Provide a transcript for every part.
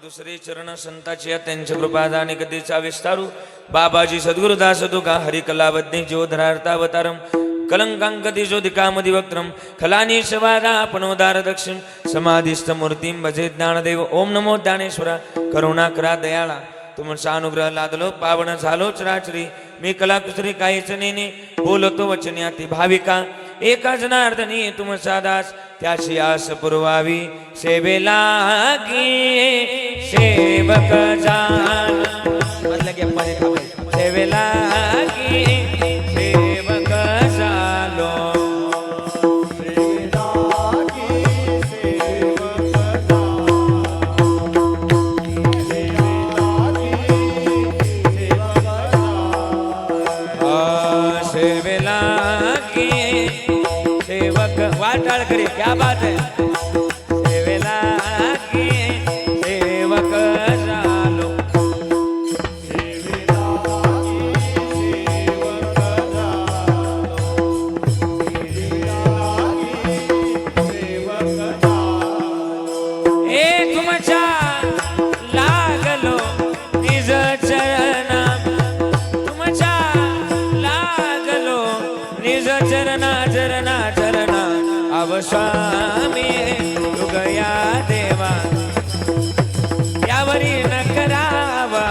दुसरे चरण संताची त्यांच्या कृपादाने कधीचा विस्तारू बाबाजी सद्गुरुदास तुका हरिकलावज्ञ ज्योधरार्तावतारम कलंकांकति ज्योतिकामदिवक्त्रम खलानी शवादा पणोदार दक्षिण समाधिस्थ मूर्तीं भजे ज्ञानदेव ओम नमो ज्ञानेश्वरा करुणा करा दयाळा तुमचा अनुग्रह लादलो पावन झालो चराचरी मी कलाकुसरी काहीच नेने बोलतो वचने अति भाविका एका जनार्दनी तुमचा दास त्याची आस पुरवावी सेवेला सेवक जान सेवेला सेवक झालो सेवेला सेवक वाटाळ करे क्या बात है सेवेला सेवक झालो ए तुमच्या लागलो निज चरणा तुमच्या लागलो निज चरणा चरणा चरणा अवस्वामी तुगया देवा यावरी न करावा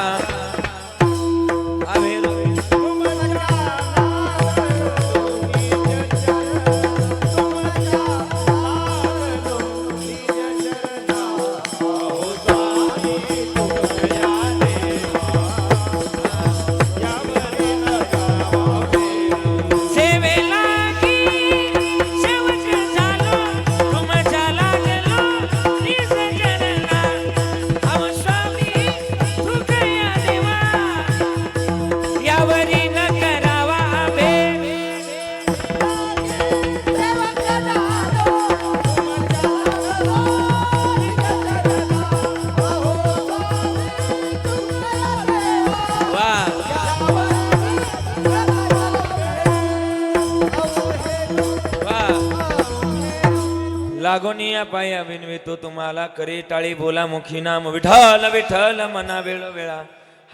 लागोनिया पाया विनवितो तुम्हाला करे टाळी बोला मुखी नाम विठ्ठल विठ्ठल मना वेळ वेळा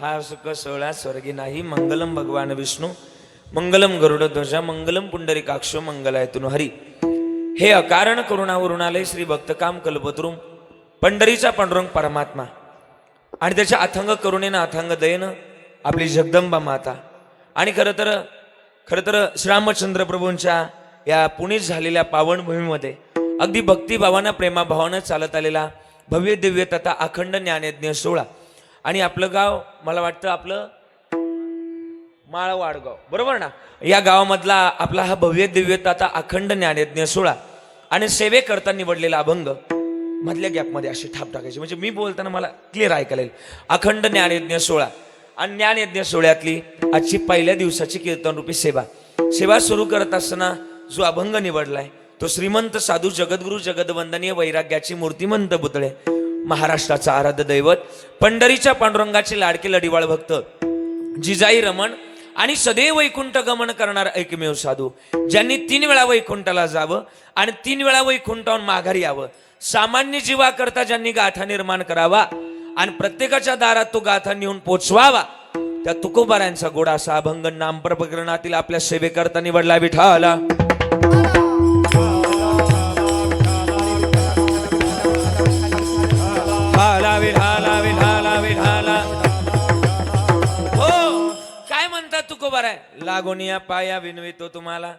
हा सुख सोहळा स्वर्गी नाही मंगलम भगवान विष्णू मंगलम गरुड ध्वजा मंगलम पुंडरीकाक्ष मंगलायतुन हरी हे अकारण करुणावरुणालय श्री भक्तकाम कल्पतरुम पंढरीचा पांडुरंग परमात्मा आणि त्याच्या अथंग करुणेनं अथंग दयेनं आपली जगदंबा माता आणि खरं तर श्रीरामचंद्र प्रभूंच्या या पुण्यात झालेल्या पावनभूमीमध्ये अगदी भक्तिभावानं प्रेमाभावानं चालत आलेला भव्य दिव्य तथा अखंड ज्ञानयज्ञ सोहळा आणि आपलं गाव मला वाटतं आपलं माळवाडगाव बरोबर ना या गावामधला आपला हा भव्य दिव्य तथा अखंड ज्ञानयज्ञ सोहळा आणि सेवेकरता निवडलेला अभंग मधल्या गॅपमध्ये अशी थाप टाकायची म्हणजे मी बोलताना मला क्लिअर ऐकायला येईल अखंड ज्ञानयज्ञ सोहळा आणि ज्ञानयज्ञ सोहळ्यातली आजची पहिल्या दिवसाची कीर्तन रूपी सेवा सुरू करत असताना जो अभंग निवडलाय तो श्रीमंत साधू जगद्गुरु जगदवंदनीय वैराग्याची मूर्तिमंत पुतळे महाराष्ट्राचा आराध्य दैवत पंढरीच्या पांडुरंगाचे लाडके लढीवाळ भक्त जिजाई रमण आणि सदैव वैकुंठ गमन करणारा एकमेव साधू ज्यांनी 3 वेळा वैकुंठाला जावं आणि 3 वेळा वैकुंठावरून माघारी यावं सामान्य जीवाकरता ज्यांनी गाथा निर्माण करावा आणि प्रत्येकाच्या दारात तो गाथा नेऊन पोचवावा त्या तुकोबारांचा गोडा असा अभंग नामपर प्रकरणातील आपल्या सेवेकरता निवडला विठ्ठला विठाला विठाला विठाला हो काय म्हणतात तुकोबार आहे लागोनिया पाया विनवितो तुम्हाला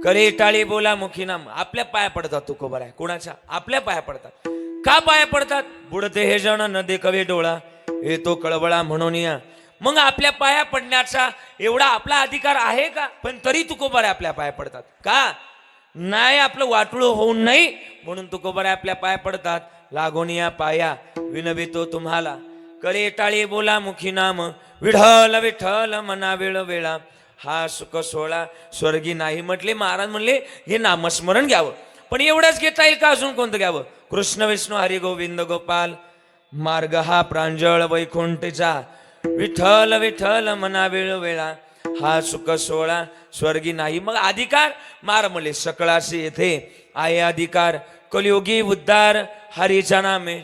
करे टाळी बोला मुखी नाम आपल्या पाया पडतात तुकोबार आहे कोणाच्या आपल्या पाया पडतात का पाया पडतात बुडते हे जण न देखवे डोळा येतो कळवळा म्हणून या मग आपल्या पाया पडण्याचा एवढा आपला अधिकार आहे का पण तरी तुकोबार आपल्या पाया पडतात का नाही आपलं वाटुळ होऊ नाही म्हणून तुकोबार आपल्या पाया पडतात लागोनिया पाया विनवितो तुम्हाला करे टाळी बोला मुखी नाम विठ्ठल विठ्ठल मना वेळ वेळा हा सुख सोहळा स्वर्गी नाही म्हटले. महाराज म्हणले हे नामस्मरण घ्यावं. पण एवढंच घेता येईल का अजून कोणतं घ्यावं? कृष्ण विष्णू हरी गोविंद गोपाल मार्ग हा प्रांजळ वैकुंठचा विठ्ठल विठ्ठल मना वेळ वेळा हा सुख सोहळा स्वर्गी नाही. मग अधिकार मार म्हणले सकळाशी येथे आहे अधिकार कलियुगी उद्धार हरीच्या नामे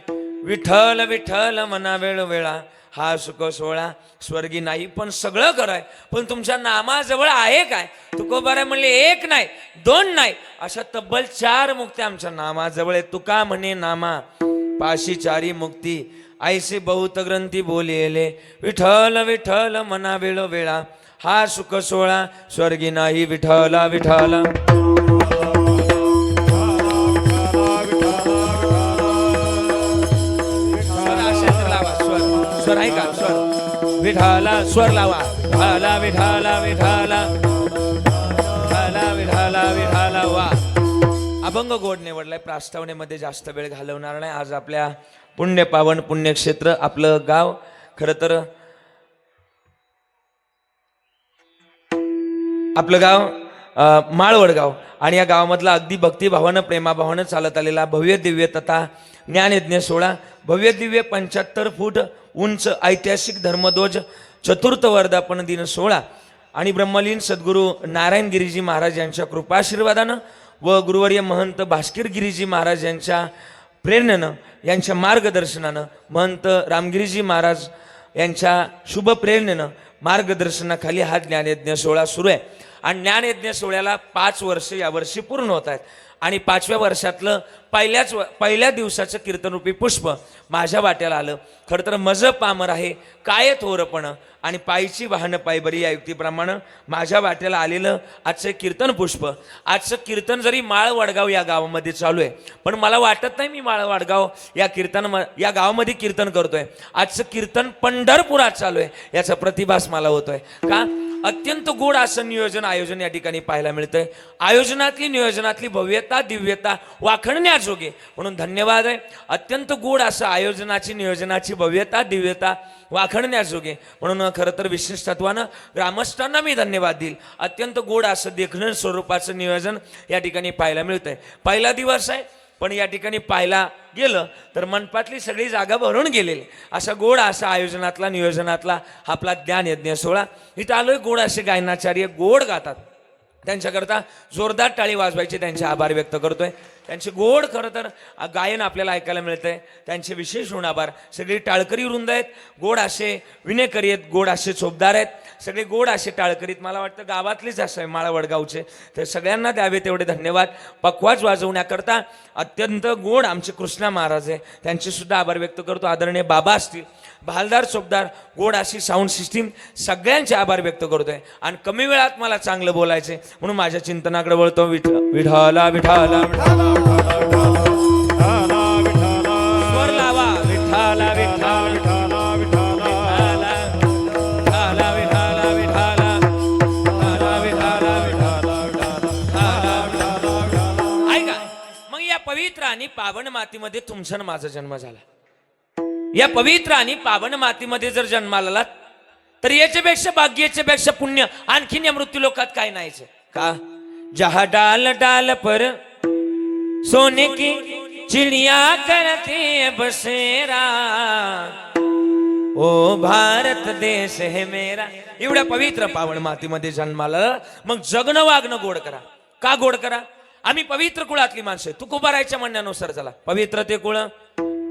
विठ्ठल विठ्ठल मना वेळ वेळा हा सुख सोहळा स्वर्गी नाही. पण सगळं कराय पण तुमच्या नामाजवळ आहे काय? तुकोबाराय म्हणले एक नाही दोन नाही अशा तब्बल 4 मुक्त्या आमच्या नामाजवळ आहे. तुका म्हणे नामा पाशी 4 मुक्ती ऐसे बहुत ग्रंथी बोलेले विठ्ठल विठ्ठल मना वेळ वेळा हा सुख सोहळा स्वर्गी नाही विठ्ठला विठ्ठला. स्वर आहे का? स्वर विठाला स्वर लावा विठाला विठाला विठाला विठाला विठाला विठाला वा. अभंग गोड निवडलाय. प्रास्तावनेमध्ये जास्त वेळ घालवणार नाही. आज आपल्या पुण्य पावन पुण्यक्षेत्र आपलं गाव खरं तर आपलं गाव माळवडगाव आणि या गावामधला अगदी भक्तिभावानं प्रेमाभावानं चालत आलेला भव्य दिव्य तथा ज्ञानयज्ञ सोहळा भव्य दिव्य 75 फूट उंच ऐतिहासिक धर्मध्वज चतुर्थ वर्धापन दिन सोहळा आणि ब्रह्मलीन सद्गुरू नारायण गिरीजी महाराज यांच्या कृपाशीर्वादानं व गुरुवर्य महंत भास्कर गिरीजी महाराज यांच्या प्रेरणेनं यांच्या मार्गदर्शनानं महंत रामगिरीजी महाराज यांच्या शुभ प्रेरणेनं मार्गदर्शनाखाली हा ज्ञानयज्ञ सोहळा सुरू आहे. आणि ज्ञानयज्ञ सोहळ्याला 5 वर्ष यावर्षी पूर्ण होत आहेत. आणि 5व्या वर्षातलं पहिल्या दिवसाचं कीर्तनरूपी पुष्प माझ्या वाट्याला आलं. खरं तर मज पामर आहे काय थोरपण आणि पायीची वाहन पायबरी या युक्तीप्रमाणे माझ्या वाट्याला आलेलं आजचं कीर्तन पुष्प. आजचं कीर्तन जरी माळ वडगाव या गावामध्ये चालू आहे पण मला वाटत नाही मी माळ वडगाव या गावामध्ये कीर्तन करतोय. आजचं कीर्तन पंढरपुरात चालू आहे याचा प्रतिभास मला होतोय. का? अत्यंत गोड असं नियोजन आयोजन या ठिकाणी पाहायला मिळतंय. आयोजनातली नियोजनातली भव्यता दिव्यता वाखणण्याजोगे म्हणून धन्यवाद आहे. अत्यंत गोड असं आयोजनाची नियोजनाची भव्यता दिव्यता वाखणण्याजोगे म्हणून खरं तर विशेष तत्वानं ग्रामस्थांना मी धन्यवाद देईल. अत्यंत गोड असं देखणं स्वरूपाचं नियोजन या ठिकाणी पाहायला मिळतंय. पहिला दिवस आहे पण या ठिकाणी पाहायला गेलं तर मनपातली सगळी जागा भरून गेलेली असा गोड असा आयोजनातला नियोजनातला आपला ज्ञानयज्ञ सोहळा. इथं आलोय. गोड असे गायनाचार्य गोड गातात. त्यांच्याकरता जोरदार टाळी वाजवायचे त्यांचे आभार व्यक्त करतोय. त्यांचे गोड खरं तर गायन आपल्याला ऐकायला मिळतंय. त्यांचे विशेष ऋण आभार. सगळी टाळकरी वृंद आहेत. गोड असे विनेकरी आहेत. गोड असे चोपदार आहेत. सगळे गोड असे टाळकरीत. मला वाटतं गावातलीच असं आहे माळवडगावचे. तर सगळ्यांना द्यावे तेवढे धन्यवाद. पकवाज वाजवण्याकरता अत्यंत गोड आमचे कृष्णा महाराज आहे त्यांचे सुद्धा आभार व्यक्त करतो. आदरणीय बाबा असतील भालदार चोपदार गोड अशी साऊंड सिस्टीम सगळ्यांचे आभार व्यक्त करतोय. आणि कमी वेळात मला चांगलं बोलायचंय म्हणून माझ्या चिंतनाकडे वळतो. विठाला विठाला स्वर लावा विठाला विठाला ऐका. मग या पवित्र आणि पावन मातीमध्ये तुमचा माझा जन्म झाला. या पवित्र आणि पावन मातीमध्ये जर जन्माला आलात तर याच्यापेक्षा भाग्य याच्यापेक्षा पुण्य आणखीन या मृत्यू लोकात काय नाहीच का? जहा डाल डाल पर सोने की चिड़िया करते बसेरा ओ भारत देश है मेरा. एवढ्या पवित्र पावन मातीमध्ये जन्माला मग जगणं वागणं गोड करा. का गोड करा? आम्ही पवित्र कुळातली माणसं. तुकोबारायच्या म्हणण्यानुसार चला. पवित्र ते कुळ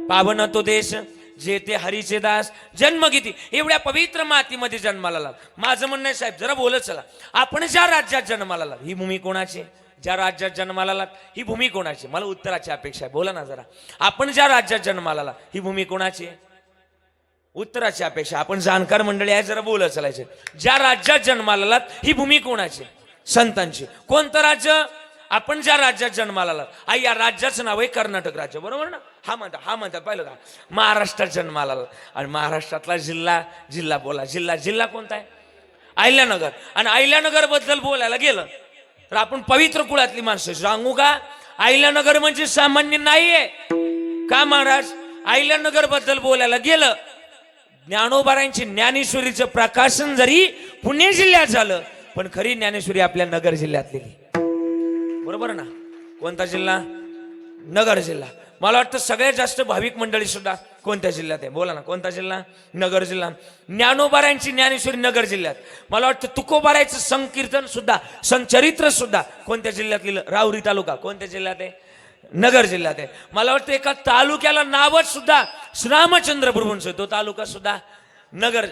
पावन तो देश जे ते हरीचे दास जन्म किती एवढ्या पवित्र मातीमध्ये जन्माला आला. माझं म्हणणं आहे साहेब जरा बोलत चला. आपण ज्या राज्यात जन्माला आला ही भूमी कोणाची? ज्या राज्यात जन्माला आला ही भूमी कोणाची? मला उत्तराची अपेक्षा आहे. बोला ना जरा. आपण ज्या राज्यात जन्माला आला ही भूमी कोणाची? उत्तराची अपेक्षा. आपण जाणकार मंडळी आहे जरा बोलत चालायचे. ज्या राज्यात जन्माला आलात ही भूमी कोणाची? संतांची. कोणतं राज्य? आपण ज्या राज्यात जन्माला आलात या राज्याचं नाव आहे कर्नाटक राज्य. बरोबर ना? हा म्हणतात पाहिलं का? महाराष्ट्रात जन्माला आला आणि महाराष्ट्रातला जिल्हा बोला. जिल्हा कोणता आहे? अहिल्यानगर. आणि अहिल्यानगर बद्दल बोलायला गेलं तर आपण पवित्र कुळातली माणसं सांगू का? अहिल्यानगर म्हणजे सामान्य नाहीये का महाराज? अहिल्यानगर बद्दल बोलायला गेलं ज्ञानोबारायांची ज्ञानेश्वरीचं प्रकाशन जरी पुणे जिल्ह्यात झालं, पण खरी ज्ञानेश्वरी आपल्या नगर जिल्ह्यातली. बरोबर ना? कोणता जिल्हा? नगर जिल्हा. मला वाटतं सगळ्यात जास्त भाविक मंडळी सुद्धा कोणत्या जिल्ह्यात आहे? बोला ना, कोणता जिल्हा? नगर जिल्हा. ज्ञानोबारायांची ज्ञानेश्वरी नगर जिल्ह्यात. मला वाटतं तुकोबारायचं संकीर्तन सुद्धा, संचरित्र सुद्धा कोणत्या जिल्ह्यात लिहिलं? राहुरी तालुका कोणत्या जिल्ह्यात आहे? नगर जिल्ह्यात आहे. मला वाटतं एका तालुक्याला नावच सुद्धा श्रीरामचंद्र प्रभूंचं, तो तालुका सुद्धा नगर,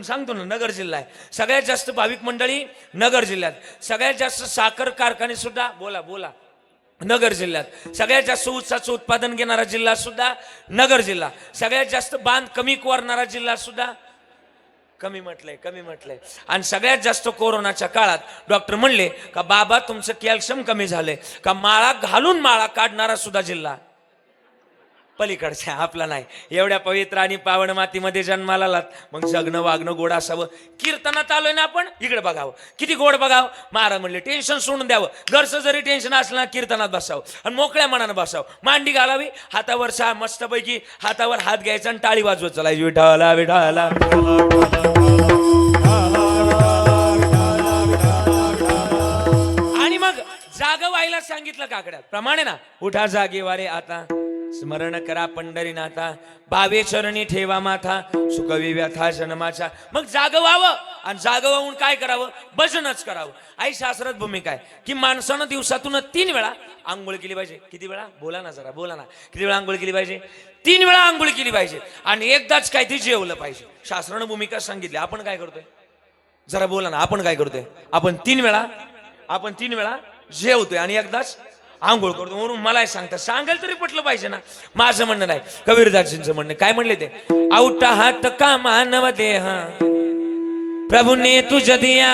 सांगतो ना, नगर जिल्हा आहे. सगळ्यात जास्त भाविक मंडळी नगर जिल्ह्यात. सगळ्यात जास्त साखर कारखाने सुद्धा, बोला बोला, नगर जिल्ह्यात. सगळ्यात जास्त ऊसाचं उत्पादन घेणारा जिल्हा सुद्धा नगर जिल्हा. सगळ्यात जास्त बांध कमी कोरणारा जिल्हा सुद्धा, कमी म्हटलंय. आणि सगळ्यात जास्त कोरोनाच्या काळात डॉक्टर म्हणले का बाबा तुमचं कॅल्शियम कमी झालंय का, माळा घालून माळा काढणारा सुद्धा जिल्हा पलीकडच्या आपला नाही. एवढ्या पवित्र आणि पावन मातीमध्ये जन्माला आलात, मग जगणं वागणं गोड असावं. कीर्तनात आलोय ना आपण, इकडे बघावं किती गोड बघावं. महाराज म्हणले टेन्शन सोडून द्यावं, घरचं जरी टेन्शन असलं ना कीर्तनात बसावं आणि मोकळ्या मनानं बसावं. मांडी घालावी, हातावर मस्तपैकी हातावर हात घ्यायचा आणि टाळी वाजवत चालायची, विठाला विठाला. आणि मग जाग व्हायला सांगितलं काकड्यात प्रमाणे ना, उठा जागे वारे आता, स्मरण करा पंढरीनाथा, भावे चरणी ठेवा माथा, सुखवी व्यथा जन्माचा. मग जाग व्हावं, आणि जाग व्हावून काय करावं? भजनच करावं. आई शास्त्रात भूमिका आहे की माणसानं दिवसातून 3 वेळा आंघोळ केली पाहिजे. किती वेळा? बोला ना जरा, बोला ना. किती वेळा आंघोळ केली पाहिजे? 3 वेळा आंघोळ केली पाहिजे. आणि एकदाच काय ते जेवलं पाहिजे. शास्त्रानं भूमिका सांगितली. आपण काय करतोय? जरा बोला ना, आपण काय करतोय? आपण 3 वेळा जेवतोय आणि एकदाच आंघोळ करतो. म्हणून मला सांगता, सांगायला तरी पटलं पाहिजे ना. माझं म्हणणं नाही, कबीरदासजींचं म्हणणं. काय म्हणले ते? औटा हात का मानव देह प्रभूने तुझ दिया,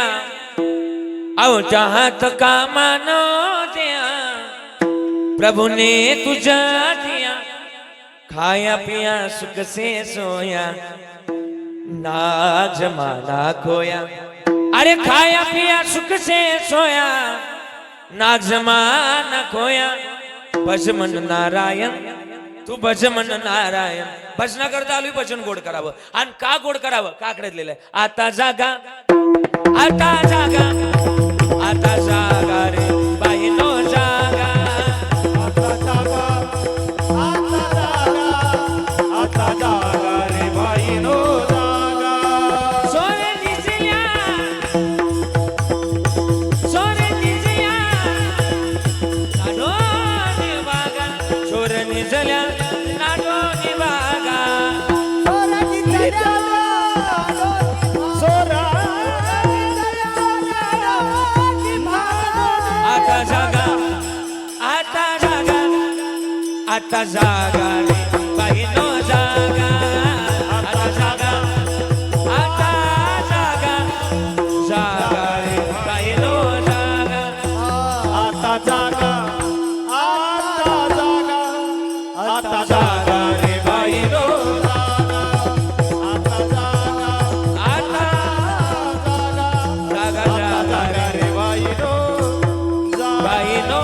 औटा हात का मानव देह प्रभूने तुझ दिया, खाया पिया सुख से सोया, ना जमाना खोया. अरे खाया पिया सुख से सोया, ना जमाना खोया. भज मन नारायण, तू भज मन नारायण. भजना करता आलोय, भजन गोड करावं. आणि का गोड करावं? काकड्यात लिहिलंय, आता जागा, आता जागा, आता जागा रे बाईनो जागा, आता जागा, आता जागा, आता जागा रे बाईनो जागा. सोने निजल्या, सोने निजल्या, नाडोनी बागा, चोर निजल्या नाडोनी बागा, चोर निजल्या, सोरा आता जागा, आता जागा, आता जागा रे बाईनो जागा, आता जागा, आता जागा, जागा रे बाईनो जागा, आता जागा, आता जागा, आता जागा रे बाईनो जागा, आता जागा, आता जागा, जागा जागा रे बाईनो, बाईनो,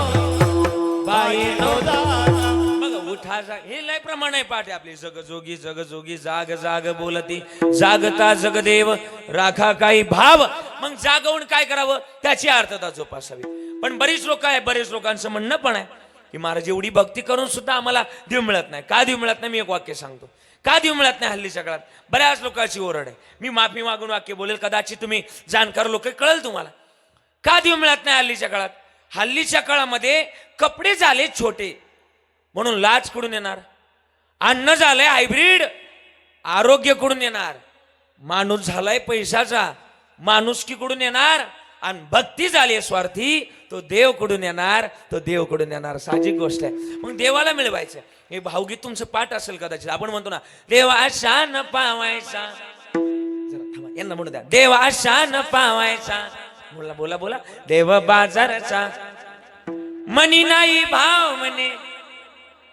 बाईनो जागा. मग उठा जाग, हे लय प्रमाण आहे पाठ आपली. जगजोगी जगजोगी जाग जाग बोलती, जागता जगदेव राखा काही भाव. मग जागवून काय करावं? त्याची अर्थता जोपासावी. पण बरीच लोक आहे, बरेच लोकांचं म्हणणं पण आहे की महाराज एवढी भक्ती करून सुद्धा आम्हाला देव मिळत नाही. का देव मिळत नाही? मी एक वाक्य सांगतो. का देव मिळत नाही हल्लीच्या काळात? बऱ्याच लोकांची ओरड आहे. मी माफी मागून वाक्य बोलेल, कदाचित तुम्ही जाणकार लोक कळेल तुम्हाला. का देव मिळत नाही हल्लीच्या काळात? हल्लीच्या काळामध्ये कपडे झाले छोटे म्हणून लाज कुठून येणार? अन्न झालंय हायब्रिड, आरोग्य कुठून येणार? माणूस झालाय पैशाचा, माणुसकी कुठून येणार? आणि भक्ती झाली स्वार्थी, तो देव कुठून येणार? तो देव कुठून येणार? साहजिक गोष्ट आहे. मग देवाला मिळवायचं. हे भावगीत तुमचं पाठ असेल कदाचित. आपण म्हणतो ना, देवा शान पावायचा, जरा थांबा, यांना म्हणू द्या, देवा शान पावायचा, बोला बोला बोला, देव बाजाराचा मनी नाही भाव म्हणे.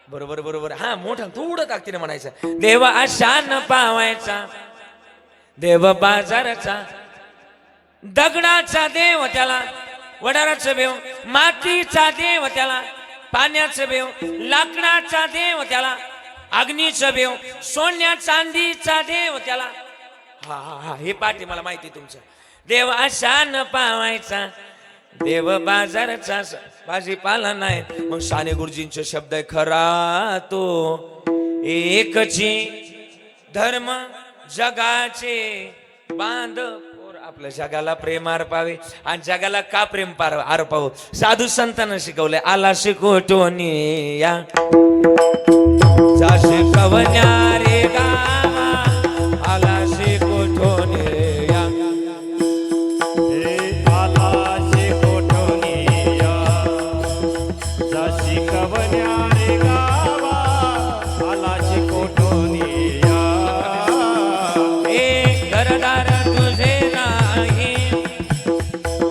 बरोबर बरोबर, हा मोठा थोडं ताकदीने म्हणायचं, देवा शान पावायचा, देव बाजाराचा, दगडाचा देव त्याला, वडाराचं बेव, मातीचा देव त्याला, पाण्याचं बेव, लाकडाचा देव त्याला, अग्नीचं बेव, सोन्या चांदीचा देव त्याला, हा हा हा हे पाठ आहे मला माहिती आहे तुमचं. देव आशान पावायचा देव बाजारचा भाजीपाला नाही. मग साने गुरुजींचे शब्द आहे खरा तो एकची धर्म जगाचे बांध. आपल्या जगाला प्रेम अर्पावे आणि जगाला का प्रेम अर्पाव साधू संतांना शिकवलंय. आला शिकवटोनी या शिकवण्या रे गावा आला शिकवटोनी या आला शिकवटोनी या शिकवण्या रे गावा आला शिकवटोनी या. घरदार तुझे नाही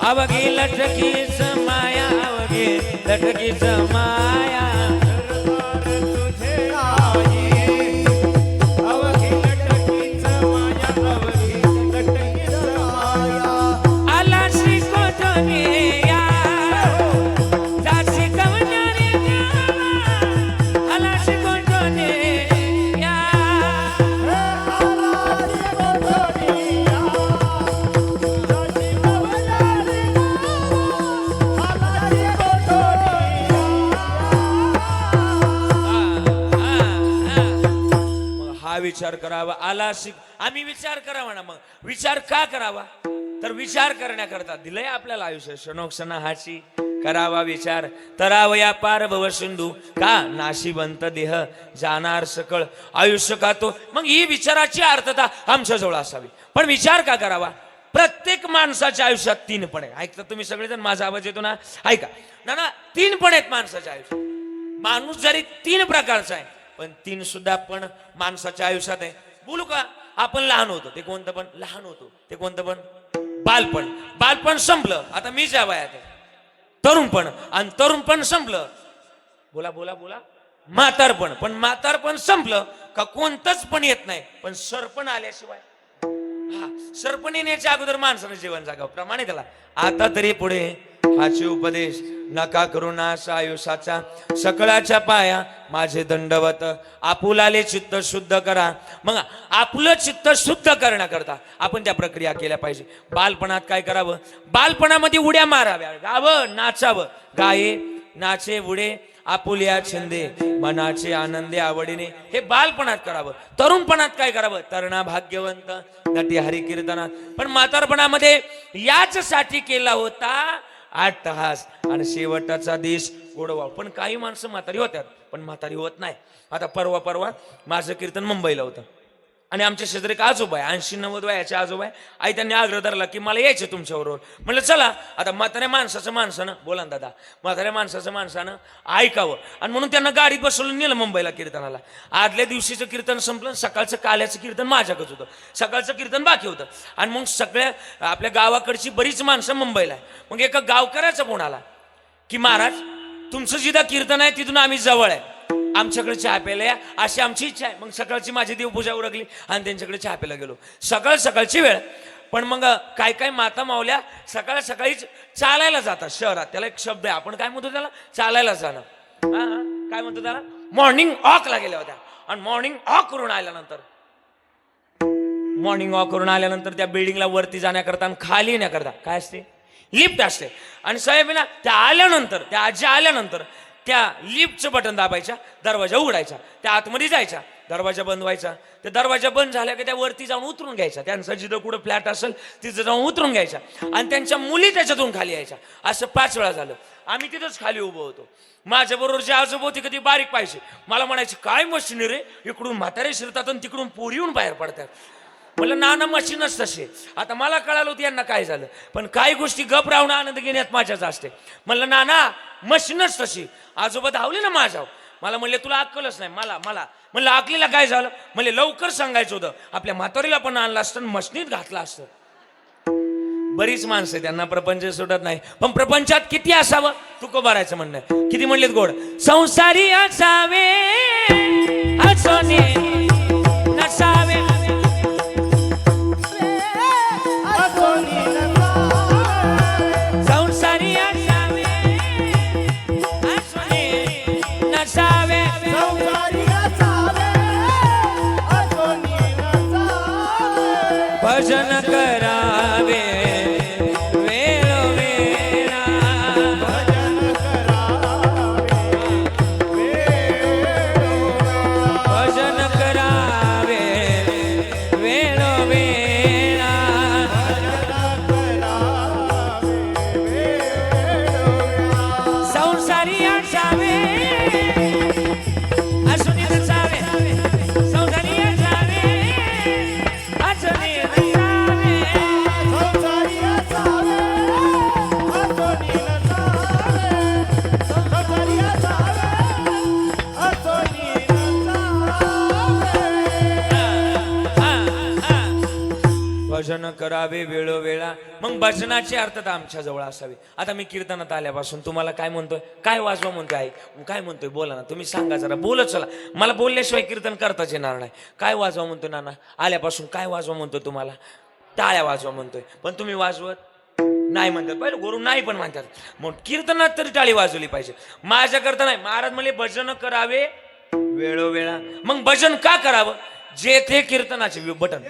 अवघी लटकीच माया अवघी लटकीच माया. आला श्रीकोटोनी या जा शिकवण्या रे गावा आला श्रीकोटोनी या. हा विचार करावा आला शिक. आम्ही विचार करावा ना. मग विचार का करावा तर विचार करण्याकरता दिलंय आपल्याला आयुष्य. क्षणोक्षणा हाची करावा विचार तरावया पार भव सिंधू का नाशिवंत देह जाणार सकळ आयुष्य का तो. मग ही विचाराची अर्थता आमच्या जवळ असावी. पण विचार का करावा. प्रत्येक माणसाच्या आयुष्यात तीन पण आहे. ऐकता तुम्ही सगळेजण माझा आवाज येतो ना. ऐका ना ना तीन पण आहेत माणसाच्या आयुष्यात. माणूस जरी तीन प्रकारचा आहे पण तीन सुद्धा पण माणसाच्या आयुष्यात आहे. बोलू का आपण लहान होतो ते कोणतं पण लहान होतो ते कोणतं पण बालपण. बालपण संपलं आता मी ज्या वयात आहे तरुणपण आणि तरुणपण संपलं बोला बोला बोला म्हातारपण. पण म्हातारपण संपलं का कोणतंच पण येत नाही. पण सरपण आल्याशिवाय हा सरपण येण्याच्या अगोदर माणसानं जीवन जागावं प्रमाणे त्याला. आता तरी पुढे हाचे उपदेश नका करू नाश आयुष्याचा सकळाच्या पाया माझे दंडवत आपुलाले चित्त शुद्ध करा. मग आपलं चित्त शुद्ध करण्याकरता आपण त्या प्रक्रिया केल्या पाहिजे. बालपणात काय करावं. बालपणामध्ये उड्या माराव्या गावं नाचावं गाये नाचे उडे आपुलिया छंदे मनाचे आनंदे आवडीने हे बालपणात करावं. तरुणपणात काय करावं. तरणा भाग्यवंत नटी हरी कीर्तनात. पण म्हातारपणामध्ये याच साठी केला होता 8 तास आणि शेवटाचा दिस गोडवा. पण काही माणसं म्हातारी होत्यात पण म्हातारी होत नाही. आता परवा माझं कीर्तन मुंबईला होतं आणि आमच्या शेजारी एक आजोबा आहे 80-90 वयाचे आजोबा आहे. आई त्यांनी आग्रह धरला की मला यायचं तुमच्याबरोबर. म्हणलं चला. आता म्हाताऱ्या माणसानं बोला ना दादा म्हाताऱ्या माणसानं ऐकावं आणि म्हणून त्यांना गाडीत बसवलं नेलं मुंबईला कीर्तनाला. आदल्या दिवशीचं कीर्तन संपलं सकाळचं काल्याचं कीर्तन माझ्याकडे होतं. सकाळचं कीर्तन बाकी होतं आणि मग सगळ्या आपल्या गावाकडची बरीच माणसं मुंबईला आहे. मग एका गावकऱ्याचा फोन आला की महाराज तुमचं जिथं कीर्तन आहे तिथून आम्ही जवळ आहे आमच्याकडे चहा प्यायला या अशी आमची इच्छा आहे. मग सकाळची माझी देवपूजा उरकली आणि त्यांच्याकडे चहा प्यायला गेलो. सकाळची वेळ. पण मग काय माता मावल्या सकाळीच चालायला जातात शहरात. त्याला एक शब्द आहे आपण काय म्हणतो त्याला चालायला जाणं. काय म्हणतो त्याला मॉर्निंग वॉकला गेल्या होत्या. आणि मॉर्निंग वॉक करून आल्यानंतर त्या बिल्डिंगला वरती जाण्याकरता आणि खाली येण्याकरता काय असते लिफ्ट असते. आणि साहेब ना त्या आजी आल्यानंतर त्या लिफ्टचं बटन दाबायच्या दरवाजा उघडायचा त्या आतमध्ये जायचा दरवाजा बंद व्हायचा. ते दरवाजा बंद झाल्या की त्या वरती जाऊन उतरून घ्यायचा. त्यांचा जिथं कुठं फ्लॅट असेल तिथं जाऊन उतरून घ्यायचा आणि त्यांच्या मुली त्याच्यातून खाली यायच्या. असं 5 वेळा झालं. आम्ही तिथंच खाली उभं होतो. माझ्याबरोबर जे आजोबा होते कधी बारीक पाहिजे मला म्हणायचे काय मशीन रे इकडून म्हातारे शिरतात आणि तिकडून पोरी येऊन बाहेर पडतात. म्हणलं नाना मशीनच तसे. आता मला कळालं होतं यांना काय झालं पण काही गोष्टी गप राहून आनंद घेण्यात माझ्याच असते. म्हणलं नाना मशीनच तशी. आजोबा धावले ना माझ्यावर. मला म्हणले तुला अक्कलच नाही. मला म्हणलं अकलीला काय झालं. म्हणले लवकर सांगायचं होतं आपल्या म्हातारीला पण आणलं असतं मशनीत घातलं असतं. बरीच माणसं त्यांना प्रपंच सुटत नाही. पण प्रपंचात किती असावं तुकोबारायचं म्हणणं. किती म्हणलेत गोड संसारी असावे हसणे नसावे संसारी असावे हसणे नसावे भजन करावे वेळोवेळा भजन करावे वेळोवेळा भजन करावे वेळोवेळा संसारी असावे असून नसावे संसारी असावे असून नसावे संसारी असावे असोनी नसावे संसारी असावे असोनी नसावे भजन करावे वेळोवेळा. मग भजनाची अर्थता आमच्या जवळ असावी. आता मी कीर्तनात आल्यापासून तुम्हाला काय म्हणतोय, काय वाजवा म्हणतोय, आहे काय म्हणतोय, बोला ना तुम्ही, सांगा जरा, बोलत चला. मला बोलल्याशिवाय कीर्तन करताच येणार नाही. काय वाजवा म्हणतोय नाना आल्यापासून, काय वाजवा म्हणतोय तुम्हाला? टाळ्या वाजवा म्हणतोय, पण तुम्ही वाजवत नाही म्हणतात. पहिले गुरु नाही पण म्हणतात. मग कीर्तनात तरी टाळी वाजवली पाहिजे. माझ्याकरता नाही. महाराज म्हणले भजन करावे वेळोवेळा. मग भजन का करावं? जेथे कीर्तनाचे बटन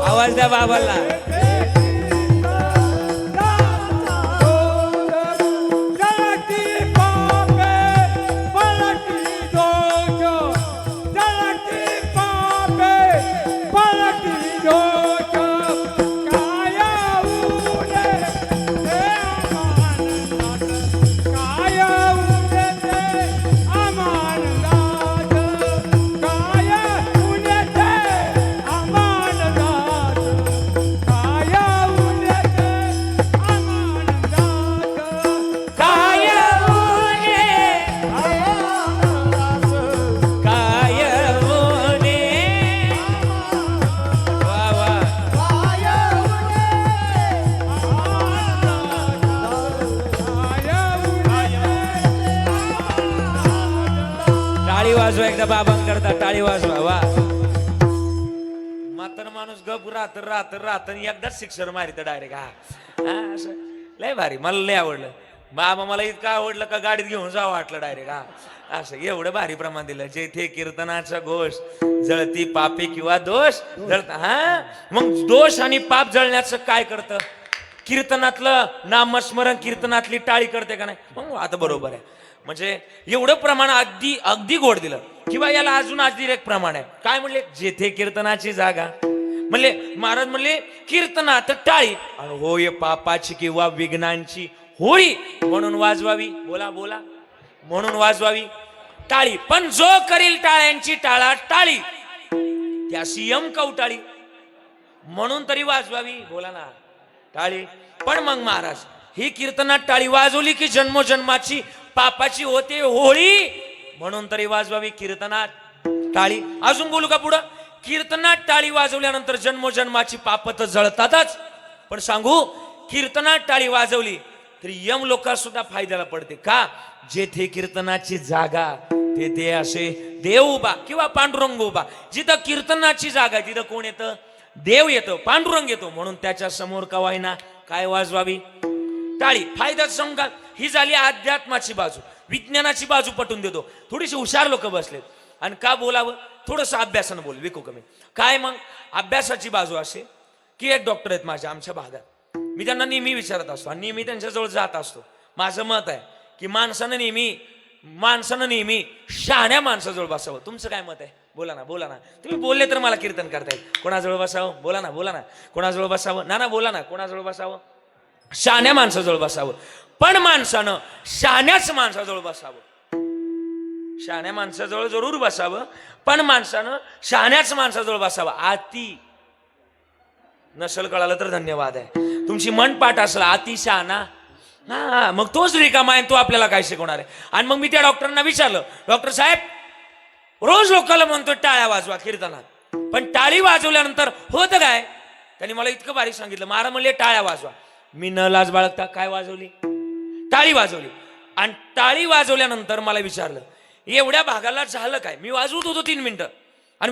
आवाज द्या बाबाला. टाळी वाजवा एकदा बाबांकरता, टाळी वाजवा. वा म्हातार माणूस गप राहत एकदाच शिक्षण मारित डायरेक्ट. हा असं लय भारी. मला लय आवडलं बाबा. मला इतकं आवडलं का गाडीत घेऊन जावं वाटलं डायरेक्ट. हा असं एवढं भारी प्रमाण दिलं. जेथे कीर्तनाचा घोष जळती पापे किंवा दोष जळता. हा मग दोष आणि पाप जळण्याचं काय करतं? कीर्तनातलं नामस्मरण, कीर्तनातली टाळी करते का नाही? मग आता बरोबर आहे. म्हणजे एवढं प्रमाण अगदी अगदी गोड दिलं. किंवा याला अजून एक प्रमाण आहे. काय म्हणले? जेथे कीर्तनाची जागा. म्हणले महाराज म्हणले कीर्तनात टाळी आणि होय पापाची किंवा विघ्नांची होळी म्हणून वाजवावी. बोला बोला. म्हणून वाजवावी टाळी. पण जो करील टाळ्यांची टाळा टाळी त्यासी यम कवटाळी म्हणून तरी वाजवावी. बोला ना टाळी. पण मग महाराज ही कीर्तनात टाळी वाजवली की जन्मोजन्माची पापाची होते होळी म्हणून तरी वाजवावी कीर्तनात टाळी. अजून बोलू का पुढं? कीर्तनात टाळी वाजवल्यानंतर जन्मोजन्माची पाप तर जळतातच, पण सांगू कीर्तनात टाळी वाजवली तरी यम लोकात सुद्धा फायद्याला पडते. का? जेथे कीर्तनाची जागा तेथे असे देव उभा किंवा पांडुरंग उभा. जिथं कीर्तनाची जागा तिथं कोण येतं? देव येतो, पांडुरंग येतो. म्हणून त्याच्या समोर कवायना काय वाजवावी? टाळी. फायद्यात सांगा. ही झाली अध्यात्माची बाजू. विज्ञानाची बाजू पटवून देतो. थोडीशी हुशार लोक बसलेत. आणि का बोलावं? थोडंसं अभ्यासानं बोल, विकू कमी. काय मग अभ्यासाची बाजू असे की एक डॉक्टर आहेत माझ्या आमच्या भागात. मी त्यांना नेहमी विचारत असतो आणि नेहमी त्यांच्याजवळ जात असतो. माझं मत आहे की माणसानं नेहमी शहाण्या माणसाजवळ बसावं. तुमचं काय मत आहे? बोला ना बोला ना. तुम्ही बोलले तर मला कीर्तन करता येईल. कोणाजवळ बसावं? बोला ना बोला ना. कोणाजवळ बसावं? ना बोला ना. कोणाजवळ बसावं? शहाण्या माणसाजवळ बसावं. पण माणसानं शहाण्याच माणसाजवळ बसावं. शहाण्या माणसाजवळ जरूर बसावं, पण माणसानं शहाण्याच माणसाजवळ बसावं. आती नसल कळालं तर धन्यवाद आहे. तुमची मनपाठ असला आती शहाणा, हा मग तोच रिकामा आहे. तो आपल्याला काय शिकवणार आहे? आणि मग मी त्या डॉक्टरांना विचारलं, डॉक्टर साहेब रोज लोकांना म्हणतो टाळ्या वाजवा कीर्तनात, पण टाळी वाजवल्यानंतर होतं काय? त्यांनी मला इतकं बारीक सांगितलं. महाराज म्हणले टाळ्या वाजवा. मी न लाज बाळगता काय वाजवली? टाळी वाजवली. आणि टाळी वाजवल्यानंतर मला विचारलं एवढ्या भागाला झालं काय? मी वाजवत होतो 3 मिनिटं आणि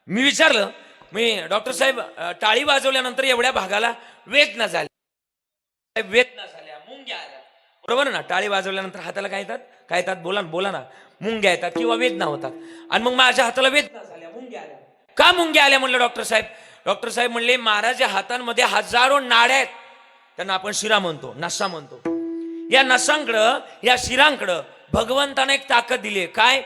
मी विचारलं मी डॉक्टर साहेब टाळी वाजवल्यानंतर एवढ्या भागाला वेदना झाल्या, वेदना झाल्या, मुंग्या आल्या, बरोबर ना? टाळी वाजवल्यानंतर हाताला काय येतात बोला ना, मुंग्या येतात किंवा वेदना होतात. आणि मग माझ्या हाताला वेदना झाल्या, मुंग्या आल्या. का मुंग्या आल्या म्हणलं डॉक्टर साहेब म्हणले महाराज हातांमध्ये हजारो नाड्या आहेत, त्यांना आपण शिरा म्हणतो, नसा म्हणतो. या नसांकडं, या शिरांकडं भगवंताने एक ताकद दिली. काय?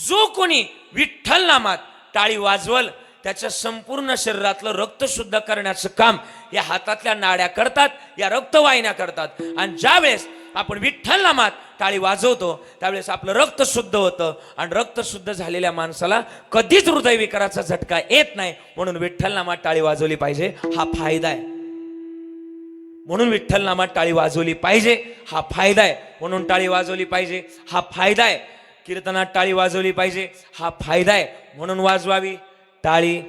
जो कोणी विठ्ठल नामात टाळी वाजवल त्याच्या संपूर्ण शरीरातलं रक्त शुद्ध करण्याचं काम या हातातल्या नाड्या करतात, या रक्तवाहिन्या करतात. आणि ज्या वेळेस आपण विठ्ठल नामात टाळी वाजवतो त्यावेळेस आपलं रक्त शुद्ध होतं. आणि रक्त शुद्ध झालेल्या माणसाला कधीच हृदयविकाराचा झटका येत नाही. म्हणून विठ्ठल नामात टाळी वाजवली पाहिजे, हा फायदा आहे. म्हणून विठ्ठल नामात टाळी वाजवली पाहिजे, हा फायदा आहे. म्हणून टाळी वाजवली पाहिजे, हा फायदा आहे. कीर्तनात टाळी वाजवली पाहिजे, हा फायदा आहे. म्हणून वाजवावी टाळी.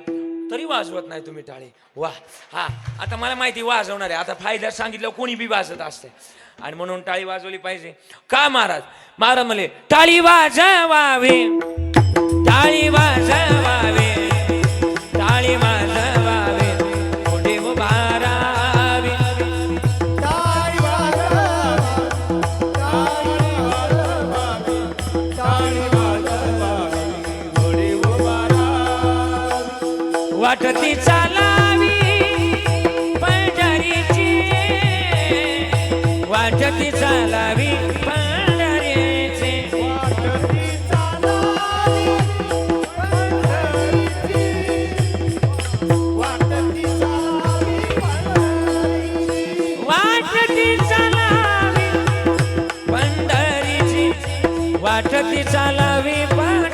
तरी वाजवत नाही तुम्ही टाळी. वा, हा आता मला माहिती वाजवणार आहे. आता फायदा सांगितलं कोणी बी वाजत असते. आणि म्हणून टाळी वाजवली पाहिजे. का महाराज म्हणले टाळी वाजवावी, टाळी वाजवावी, टाळी वाजवावी, पुढे उभारावी. टाळी वाजवावी, टाळी वाजवावी, टाळी वाजवावी, घोडे उभारावी. वाटती चालावी पंढरीची, वाटती चालावी पंढरीची, वाटती चालावी पंढरीची, वाटती चालावी पंढरीची, वाटती चालावी पंढरीची, वाटती चालावी पंढरीची.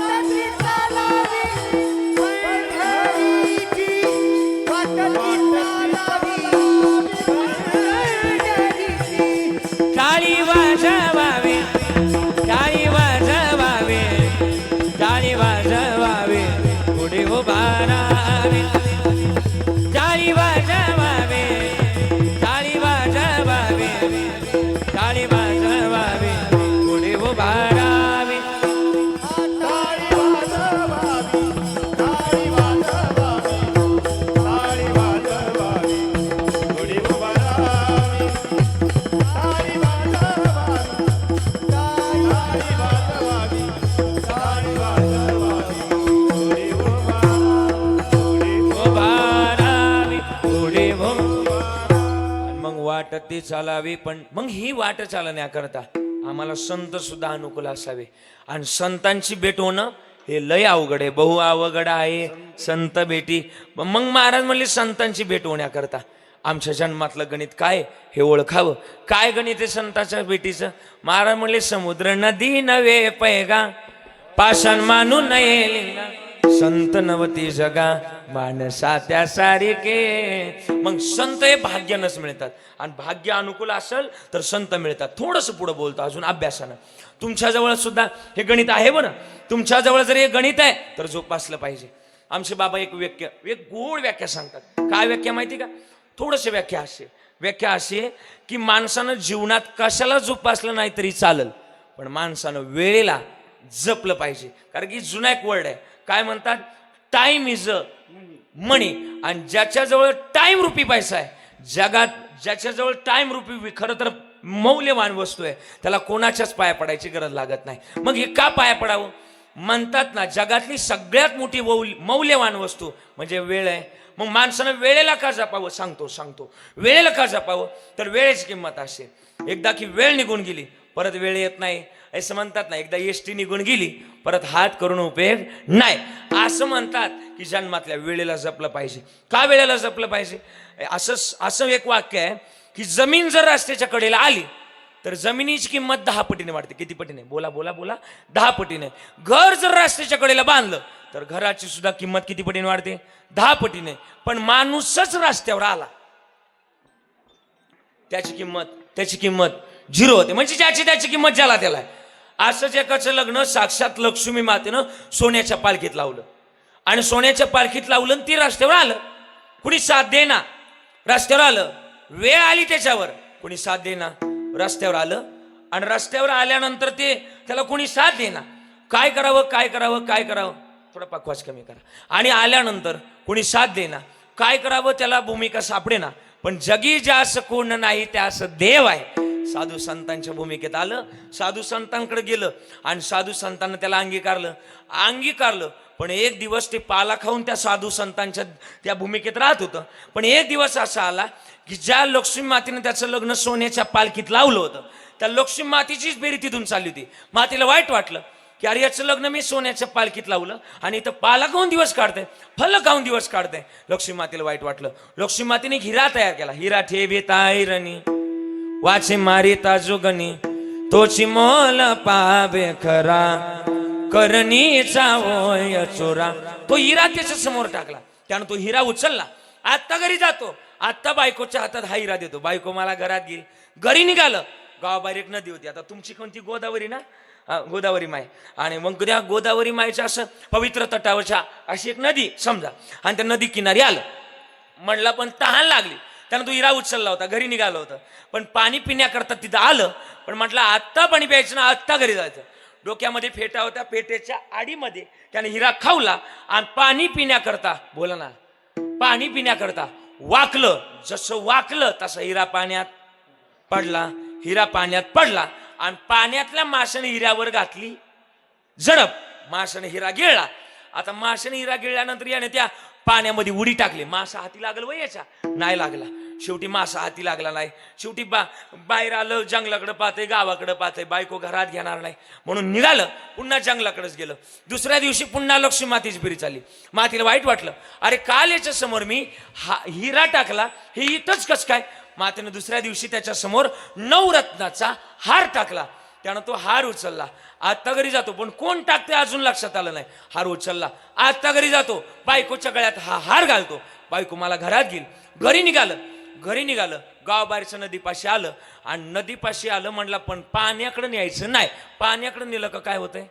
वाटती चालावी पंढरीची, वाटती चालावी पंढरीची. टाळी वाजवावी, टाळी वाजवावी, टाळी वाजवावी, पुढे उभारावी. टाळी वाजवावी, टाळी वाजवावी, टाळी वाजवावी, पुढे उभारावी. टाळी वाजवावी, टाळी वाजवावी, टाळी वाजवावी, घोडे उभारावी. टाळी वाजवावी, टाळी वाजवावी, टाळी वाजवावी, घोडे उभारावी. उभारावी, पुढे उभारावी. मग वाटती चालावी. पण मग ही वाट चालण्याकरता आम्हाला संत सुद्धा अनुकूल असावे. आणि संतांची भेट होणं हे लय अवघड आहे, बहु अवघड आहे संत भेटी. मग महाराज म्हणले संतांची भेट होण्याकरता आमच्या जन्मातलं गणित काय हे ओळखावं. काय गणित आहे संतांच्या भेटीचं? महाराज म्हणले समुद्र नदी नवे पैगा, पाषाण मानू नये लिंगा, संत नवती जगा मानसा त्या सारिके. मग संत हे भाग्यानंच मिळतात. आणि भाग्य अनुकूल असेल तर संत मिळतात. थोडंसं पुढे बोलतो अजून अभ्यासानं. तुमच्याजवळ सुद्धा हे गणित आहे बरं. तुमच्याजवळ जर हे गणित आहे तर जोपासलं पाहिजे. आमचे बाबा एक गोड व्याख्या सांगतात. काय व्याख्या माहिती का? थोडंसं व्याख्या अशी आहे की माणसानं जीवनात कशाला जोपासलं नाही तरी चालेल, पण माणसानं वेळेला जपलं पाहिजे. कारण की जुना एक वर्ड आहे, काय म्हणतात? Time is a money. आणि ज्याच्याजवळ टाइम रूपी पैसा आहे, जगात ज्याच्याजवळ टाइम रूपी खरं तर मौल्यवान वस्तू आहे, त्याला कोणाच्याच पाया पडायची गरज लागत नाही. मग हे का पाया पडावं? म्हणतात ना, जगातली सगळ्यात मोठी मौल्यवान वस्तू म्हणजे वेळ आहे. मग माणसानं वेळेला का जपावं? सांगतो वेळेला का जपावं? तर वेळेची किंमत असे, एकदा की वेळ निघून गेली परत वेळ येत नाही. असं म्हणतात ना, एकदा एसटी निघून गेली परत हात करून उपयोग नाही. असं म्हणतात की जन्मातल्या वेळेला जपलं पाहिजे. का वेळेला जपलं पाहिजे? असं एक वाक्य आहे की जमीन जर रस्त्याच्या कडेला आली तर जमिनीची किंमत 10 पटीने वाढते. किती पटीने? बोला 10 पटीने. घर जर रस्त्याच्या कडेला बांधलं तर घराची सुद्धा किंमत किती पटीने वाढते? 10 पटीने. पण माणूसच रस्त्यावर आला त्याची किंमत 0 होते. म्हणजे त्याची किंमत ज्याला त्याला आहे. असंच एकाचं लग्न साक्षात लक्ष्मी मातेनं सोन्याच्या पालखीत लावलं. आणि सोन्याच्या पालखीत लावलं आणि ती रस्त्यावर आलं. कुणी साथ देना, रस्त्यावर आलं. वेळ आली त्याच्यावर, कुणी साथ देना, रस्त्यावर आलं. आणि रस्त्यावर आल्यानंतर त्याला कुणी साथ देना. काय करावं? थोडा पकवास कमी करा. आणि आल्यानंतर कोणी साथ देना, काय करावं त्याला भूमिका सापडेना. पण जगी ज्यास कोण नाही त्यास देव आहे. साधू संतांच्या भूमिकेत आलं, साधू संतांकडे गेलं आणि साधू संतांना त्याला अंगीकारलं. पण एक दिवस ते पाला खाऊन त्या साधू संतांच्या त्या भूमिकेत राहत होतं. पण एक दिवस असा आला की ज्या लक्ष्मी मातेनं त्याचं लग्न सोन्याच्या पालखीत लावलं होतं, त्या लक्ष्मी मातेचीच बेरी तिथून चालली होती. मातेला वाईट वाटलं की अरे याचं लग्न मी सोन्याच्या पालखीत लावलं आणि इथं पाला खाऊन दिवस काढते, फल खाऊन दिवस काढते. लक्ष्मी मातेला वाईट वाटलं. लक्ष्मी मातेने हिरा तयार केला. हिरा ठेवे ताईरणी वाचे मारिता जोगणी, तोची मोल पावे खरा, करणीचा होय चोरा. तो हिरा त्याच्या समोर टाकला. त्यानं तो हिरा उचलला. आत्ता घरी जातो, आत्ता बायकोच्या हातात हा हिरा देतो. बायको मला घरात घेईल. घरी निघालं. गावाबाहेर एक नदी होती. आता तुमची कोणती गोदावरी ना, गोदावरी माय. आणि मग त्या गोदावरी मायच्या असं पवित्र तटावरच्या अशी एक नदी समजा. आणि त्या नदी किनारी आलं. म्हणला पण तहान लागली. त्यानं तो हिरा उचलला होता. घरी निघालं होतं. पण पाणी पिण्याकरता तिथं आलं. पण म्हटलं आत्ता पाणी प्यायचं ना, आत्ता घरी जायचं. डोक्यामध्ये फेटा होता. फेटेच्या आडीमध्ये त्याने हिरा खावला आणि पाणी पिण्याकरता, बोला ना, पाणी पिण्याकरता वाकलं. जसं वाकलं तसं हिरा पाण्यात पडला. हिरा पाण्यात पडला आणि पाण्यातल्या माशाने हिऱ्यावर घातली झडप. माशाने हिरा गिळला. आता माशाने हिरा गिळल्यानंतर याने त्या पाण्यामध्ये उडी टाकली. मासा हाती लागल व याच्या नाही लागला. शेवटी मासा हाती लागला नाही. शेवटी बाहेर आलं. जंगलाकडे पाहते, गावाकडे पाहते. बायको घरात घेणार नाही म्हणून निघालं. पुन्हा जंगलाकडेच गेलं. दुसऱ्या दिवशी पुन्हा लक्ष्मी मातेची फेरी चालली. मातेला वाईट वाटलं, अरे काल याच्या समोर मी हिरा टाकला, हे इथंच कस काय. मातेनं दुसऱ्या दिवशी त्याच्या समोर 9 रत्नाचा हार टाकला. त्यानं तो हार उचलला. आता घरी जातो. पण कोण टाकते अजून लक्षात आलं नाही. हार उचलला. आता घरी जातो. बायकोच्या गळ्यात हा हार घालतो. बायको मला घरात घेईल. घरी निघालं. गावाबाहेरचं नदीपाशी आलं. आणि नदीपाशी आलं म्हणलं पण पाण्याकडे न्यायचं नाही. पाण्याकडे नेलं का काय होतंय,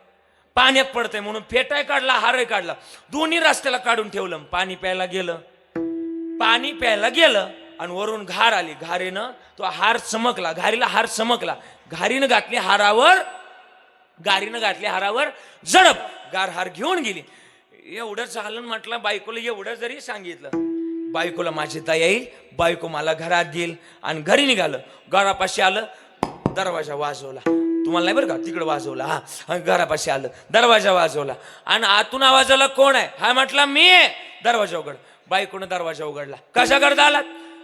पाण्यात पडतंय. म्हणून फेटाय काढला, हारही काढला. दोन्ही रस्त्याला काढून ठेवलं. पाणी प्यायला गेलं आणि वरून घार आली. घारीनं तो हार चमकला. घारीला हार चमकला. घारीनं घातली हारावर झडप. गार हार घेऊन गेली. एवढं झालं म्हटलं. बायकोला एवढं जरी सांगितलं, बायकोला माझी दया येईल, बायको मला घरात घेईल. आणि घरी निघालं. घरापाशी आलं. दरवाजा वाजवला. तुम्हाला नाही बरं का, तिकडं वाजवला. हा, घरापाशी आलं. दरवाजा वाजवला आणि आतून आवाज आला, कोण आहे. हा म्हटला मी आहे. दरवाजा उघड. बायकोनं दरवाजा उघडला. कशा करता आलात.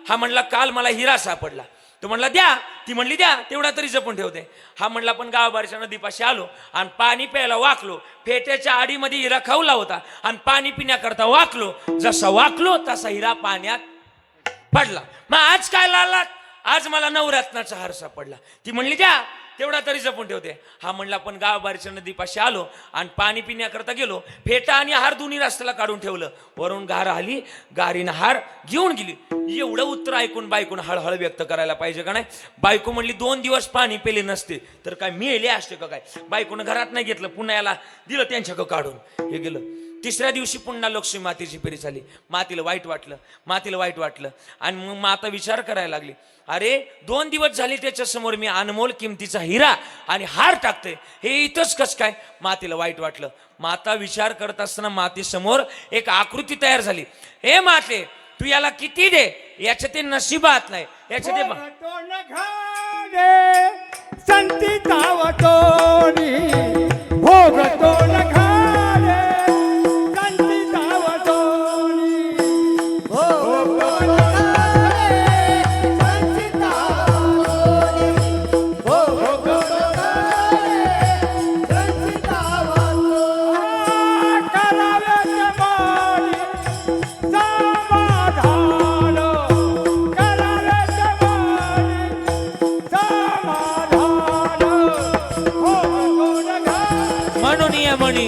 हा म्हणला काल मला हिरा सापडला. तो म्हणला द्या. ती म्हणली द्या, तेवढा तरी जपून ठेवते. हा म्हणला पण गावाबाहेरच्या नदीपाशी आलो आणि पाणी प्यायला वाकलो. फेट्याच्या आडीमध्ये हिरा खावला होता आणि पाणी पिण्याकरता वाकलो. जसा वाकलो तसा हिरा पाण्यात पडला. मग आज काय लालात. आज मला 9 रत्नाचा हार सापडला. ती म्हणली द्या, तेवढा तरी जपून ठेवते. हा म्हणला पण गावाबाहेरच्या नदीपाशी आलो आणि पाणी पिण्याकरता गेलो. फेटा आणि हार दोन्ही रस्त्याला काढून ठेवलं. वरून गार आली. गारीनं हार घेऊन गेली. एवढं उत्तर ऐकून बायकोनं हळहळ व्यक्त करायला पाहिजे का नाही. बायको म्हणली 2 दिवस पाणी पेले नसते तर काय मेले असते का काय. बायकोनं घरात नाही घेतलं. पुन्हा याला दिलं त्यांच्याकडं काढून. हे गेलं. तिसऱ्या दिवशी पुन्हा लक्ष्मी मातेची फेरी झाली. मातेला वाईट वाटलं. आणि मग माता विचार करायला लागली, अरे 2 दिवस झाले त्याच्या समोर मी अनमोल किमतीचा हिरा आणि हार टाकते, हे इथंच कस काय. मातेला वाईट वाटलं. माता विचार करत असताना मातेसमोर एक आकृती तयार झाली. हे माते, तू याला किती दे, याच्या ते नशिबात नाही. याच्या ते संती तावतोनी भोगतो नखारे. संती तावतोनी भोगतो नखारे. संती तावतोनी भोगतो नखारे. संती तावतोनी करावे जमानी समाधान. करावे जमानी समाधान. भोगतो नखारे. मनोनिया मणी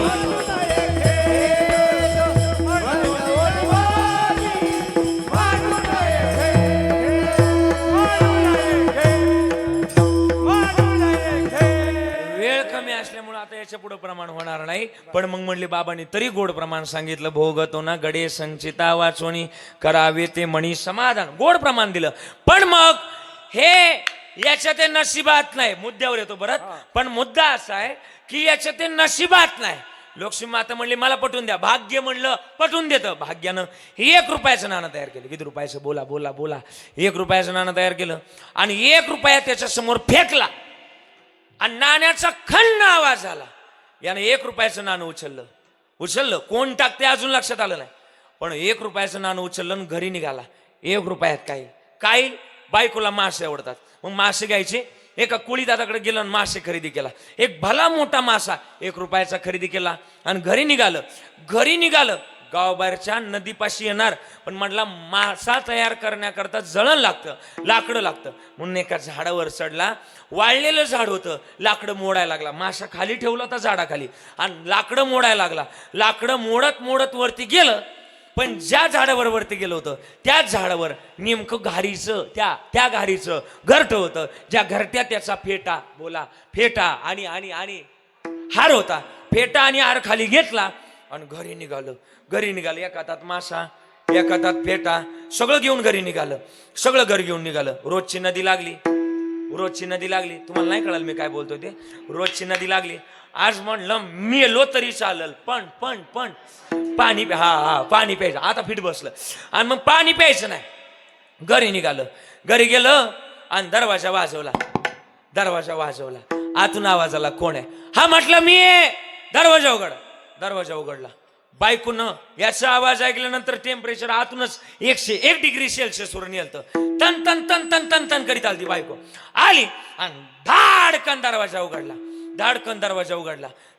वेळ कमी असल्यामुळे आता याच्या पुढे प्रमाण होणार नाही. पण मग म्हणले बाबांनी तरी गोड प्रमाण सांगितलं. भोगतो ना गडे संचिता वाचोनी करावे ते मणी समाधान. गोड प्रमाण दिलं. पण मग हे याच्या ते नशिबात नाही. मुद्द्यावर येतो परत. पण मुद्दा असा आहे की याच्या ते नशिबात नाही. लक्ष्मी माता म्हणली मला पटवून द्या. भाग्य म्हणलं पटवून देतं. भाग्यानं 1 रुपयाचं नाणं तयार केलं. किती रुपयाचं? बोला बोला बोला. 1 रुपयाचं नाणं तयार केलं आणि 1 रुपया त्याच्या समोर फेकला आणि नाण्याचा खन्न आवाज आला. यानं 1 रुपयाचं नाणं उचललं. कोण टाकते अजून लक्षात आलं नाही, पण 1 रुपयाचं नाणं उचललं आणि घरी निघाला. 1 रुपयात काय बायकोला मासे आवडतात, मग मासे घ्यायचे. एका कुळी दादाकडे गेलं आणि मासे खरेदी केला. एक भला मोठा मासा 1 रुपयाचा खरेदी केला आणि घरी निघालं. गावाबाहेरच्या नदीपाशी येणार, पण म्हटला मासा तयार करण्याकरता जळण लागतं, लाकडं लागतं. म्हणून एका झाडावर चढला. वाळलेलं झाड होतं. लाकडं मोडायला लागला. मासा खाली ठेवला होता झाडाखाली आणि लाकडं मोडायला लागला. लाकडं मोडत वरती गेलं, पण ज्या झाडावर वरती गेलं होतं त्याच झाडावर नेमकं घारीचं त्या घारीचं घरटं होतं. ज्या घरट्यात त्याचा फेटा आणि हार होता. फेटा आणि हार खाली घेतला आणि घरी निघालं. एका हातात मासा, एका हातात फेटा, सगळं घेऊन घरी निघालं. सगळं घर घेऊन निघालं. रोजची नदी लागली. तुम्हाला नाही कळालं मी काय बोलतोय ते. रोजची नदी लागली. आज म्हणलं मेलो तरी चालल, पण पाणी पाणी प्यायचं. आता फिट बसलं आणि मग पाणी प्यायचं नाही. घरी निघालं. घरी गेलं आणि दरवाजा वाजवला. आतून आवाज आला, कोण आहे? हा म्हटलं मी आहे. दरवाजा उघडला. बायकोनं याचा आवाज ऐकल्यानंतर टेम्परेचर आतूनच 101 डिग्री सेल्सिअस वर नेलतं. तन तन तन तन तन तन करीत आली बायको. आली आणि धाडकन दरवाजा उघडला.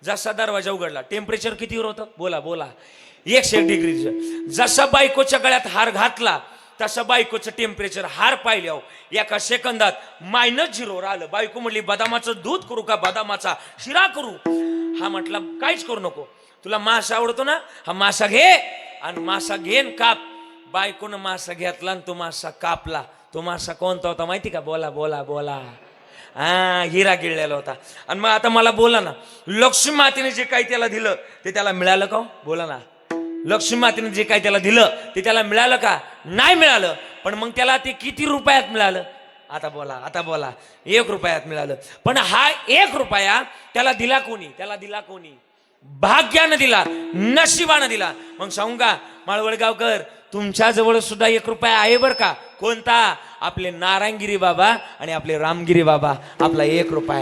जसा दरवाजा उघडला, टेम्परेचर कितीवर होतं? बोला 101 डिग्रीचं. जसा बायकोच्या गळ्यात हार घातला तसं बायकोचं टेम्परेचर हार पाहिल्यावर एका सेकंदात -0 आलं. बायको म्हणली बदामाचं दूध करू का, बदामाचा शिरा करू? हा म्हटला काहीच करू नको, तुला मासा आवडतो ना, हा मासा घे आणि मासा घेन काप. बायकोनं मासा घेतला आणि तो मासा कापला. तो मासा कोणता होता माहिती का? बोला हिरा गिळलेला होता. आणि मग आता मला बोला ना, लक्ष्मी मातेने जे काही त्याला दिलं ते त्याला मिळालं का? बोला ना, लक्ष्मी मातेने जे काही त्याला दिलं ते त्याला मिळालं का? नाही मिळालं. पण मग त्याला ते किती रुपयात मिळालं? आता बोला 1 रुपयात मिळालं. पण हा 1 रुपया त्याला दिला कोणी? भाग्यानं दिला, नशिबानं दिला. मग सांगू का माळवडगावकर, तुमच्या जवळ सुद्धा 1 रुपया आहे बर का. कोणता? आपले नारायणगिरी बाबा आणि आपले रामगिरी बाबा, आपला 1 रुपया.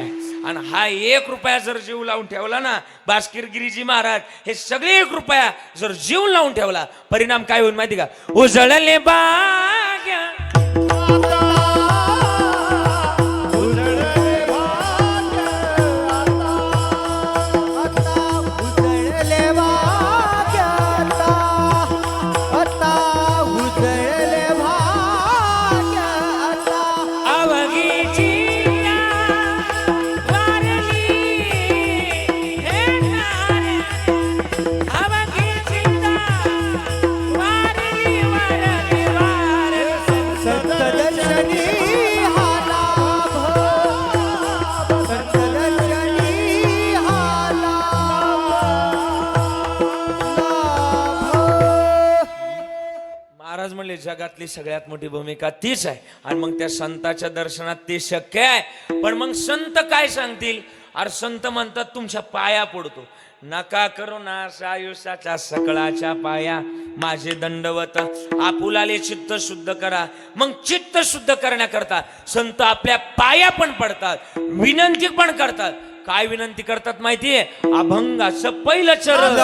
आणि हा 1 रुपया जर जीव लावून ठेवला ना, बास्किरगिरीजी महाराज हे सगळे 1 रुपया जर जीव लावून ठेवला, परिणाम काय होईल माहिती का? उजळले भाग्य म्हणले जगातली सगळ्यात मोठी भूमिका तीच आहे. आणि मग त्या संताच्या दर्शनात ते शक्य आहे. पण मग संत काय सांगतील? अरे संत म्हणतात तुमच्या पाया पडतो, नका करू नाश आयुष्याच्या सकळाच्या पाया, माझे दंडवत आपुलाले चित्त शुद्ध करा. मग चित्त शुद्ध करण्याकरता संत आपल्या पाया पण पडतात, विनंती पण करतात. काय विनंती करतात माहितीये? अभंगाचं पहिलं चरण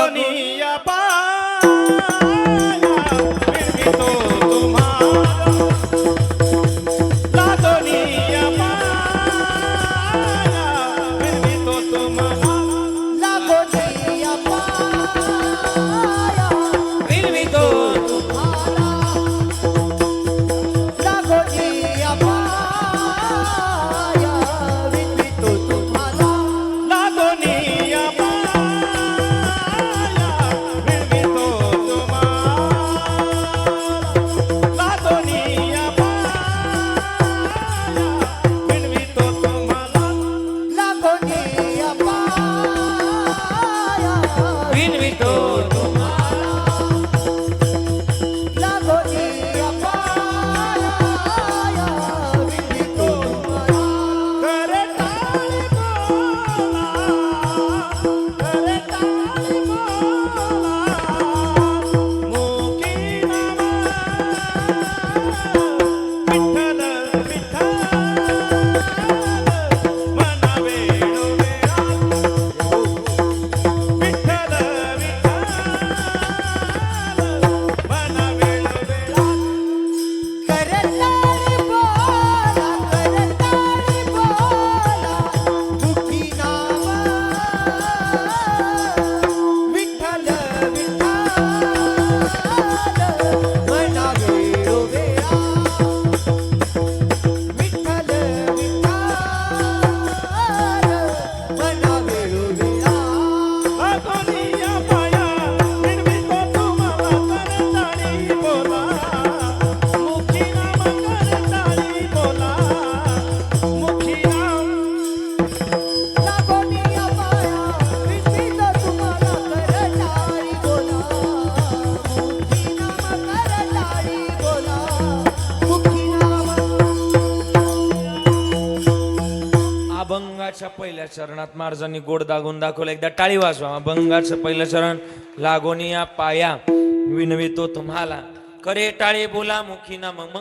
अभंगाच्या पहिल्या चरणात महाराजांनी गोड दागून दाखवलं. एकदा टाळी वाजवा. अभंगाचं पहिलं चरण. लागोनिया पाया विनवितो तुम्हाला, करे टाळे बोला मुखी ना. मग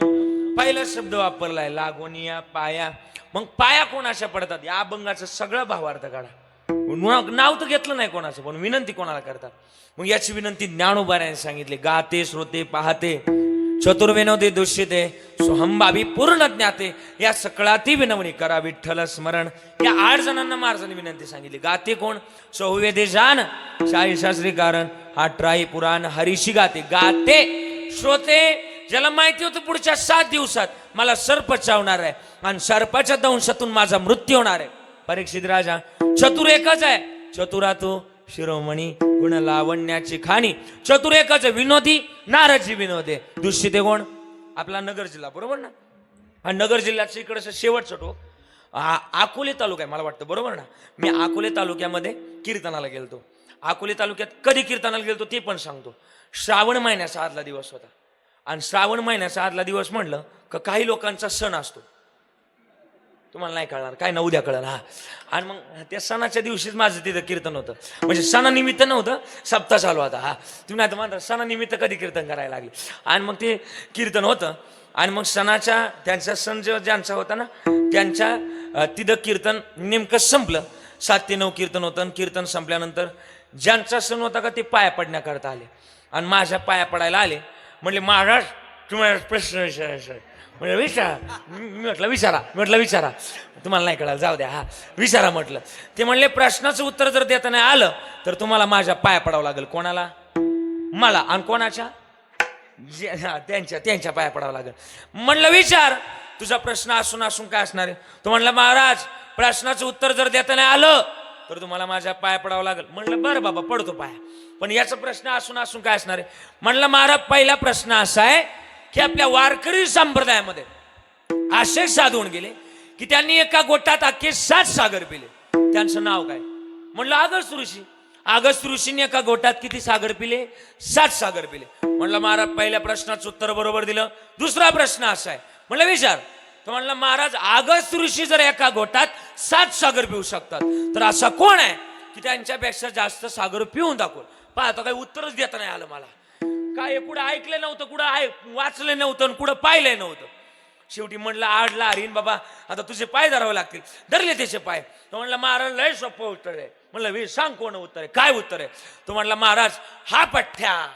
पहिला शब्द वापरलाय लागोनिया पाया. मग पाया कोणाच्या पडतात या अभंगाचं सगळं भावार्थ काढा. नाव तर घेतलं नाही कोणाचं, पण विनंती कोणाला करतात. मग याची विनंती ज्ञानोबाने सांगितली. गाते श्रोते पाहते चतुर्विनोदे दुष्यते सोहंभावी पूर्ण ज्ञाते, या सकळाती विनवणी करा विठ्ठल स्मरण. या 8 जणांना महाराजांनी विनंती सांगितली. गाते कोण? सहुवेदे जान शाही शास्त्री कारण, अठराही पुराण हरीशी गाते. गाते श्रोते ज्याला माहिती होतं पुढच्या 7 दिवसात मला सर्प चावणार आहे आणि सर्पाच्या दंशातून माझा मृत्यू होणार आहे. परीक्षित राजा चतुर एकच आहे, चतुरा तो शिरोमणी गुण लावण्याची खाणी. चतुर एकच आहे, विनोदी नाराजी विनोदे. दुष्यते कोण? आपला नगर जिल्हा, बरोबर ना? हा नगर जिल्ह्याच्या इकडचं शेवटचं टोक अकोले तालुका आहे मला वाटतं, बरोबर ना? मी अकोले तालुक्यामध्ये कीर्तनाला गेलतो. अकोले तालुक्यात कधी कीर्तनाला गेलतो ते पण सांगतो. श्रावण महिन्याचा आदला दिवस होता. आणि श्रावण महिन्याचा आदला दिवस म्हणलं का काही लोकांचा सण असतो. तुम्हाला नाही कळणार काय ना, उद्या कळणार. हा, आणि मग त्या सणाच्या दिवशीच माझं तिथं कीर्तन होतं. म्हणजे सणानिमित्त नव्हतं, सप्ताह चालू होता. हा, तुम्ही नाही तर म्हणता सणानिमित्त कधी कीर्तन करायला लागले. आणि मग ते कीर्तन होतं. आणि मग सणाच्या त्यांचा सण ज्यांचा होता ना, त्यांच्या तिथं कीर्तन नेमकं संपलं. 7 ते 9 कीर्तन होतं. आणि कीर्तन संपल्यानंतर ज्यांचा सण होता का ते पाया पडण्याकरता आले. आणि माझ्या पाया पडायला आले. म्हणले महाराज तुम्हाला प्रश्न विचारायचा. म्हणजे विचारा. मी म्हटलं विचारा. तुम्हाला नाही कळालं, जाऊ द्या. हा, विचारा म्हटलं. ते म्हणले प्रश्नाचं उत्तर जर देता नाही आलं तर तुम्हाला माझ्या पाया पडावं लागेल. कोणाला? मला. आणि कोणाच्या? त्यांच्या पाया पडावं लागेल. म्हणलं विचार. तुझा प्रश्न असून काय असणार आहे? तो म्हणला महाराज प्रश्नाचं उत्तर जर देता नाही आलं तर तुम्हाला माझ्या पाया पडावं लागेल. म्हणलं बरं बाबा पडतो पाया. पण याचा प्रश्न असून काय असणार आहे? म्हणलं महाराज पहिला प्रश्न असा आहे की आपल्या वारकरी संप्रदायामध्ये असे साधून गेले की त्यांनी एका गोटात अख्खे 7 सागर पिले. त्यांचं नाव काय? म्हणलं अगस्त्य ऋषी. अगस्त्य ऋषींनी एका गोटात किती सागर पिले? 7 सागर पिले. म्हणलं महाराज पहिल्या प्रश्नाचं उत्तर बरोबर दिलं. दुसरा प्रश्न असा आहे. म्हणलं विचार. तो म्हणला महाराज अगस्त्य ऋषी जर एका गोटात 7 सागर पिऊ शकतात तर असा कोण आहे की त्यांच्यापेक्षा जास्त सागर पिऊन दाखवून. पाहतो काही उत्तरच देता नाही आलं मला. काय कुठं ऐकलं नव्हतं, कुठं वाचलं नव्हतं, कुठं पाहिलं नव्हतं. शेवटी म्हणलं आडला हरीन बाबा आता तुझे पाय धरावे लागतील. धरले त्याचे पाय. तो म्हणला महाराज लय सोपं उत्तर आहे. म्हणलं सांग कोण उत्तर आहे, काय उत्तर आहे? तो म्हणला महाराज हा पठ्ठ्या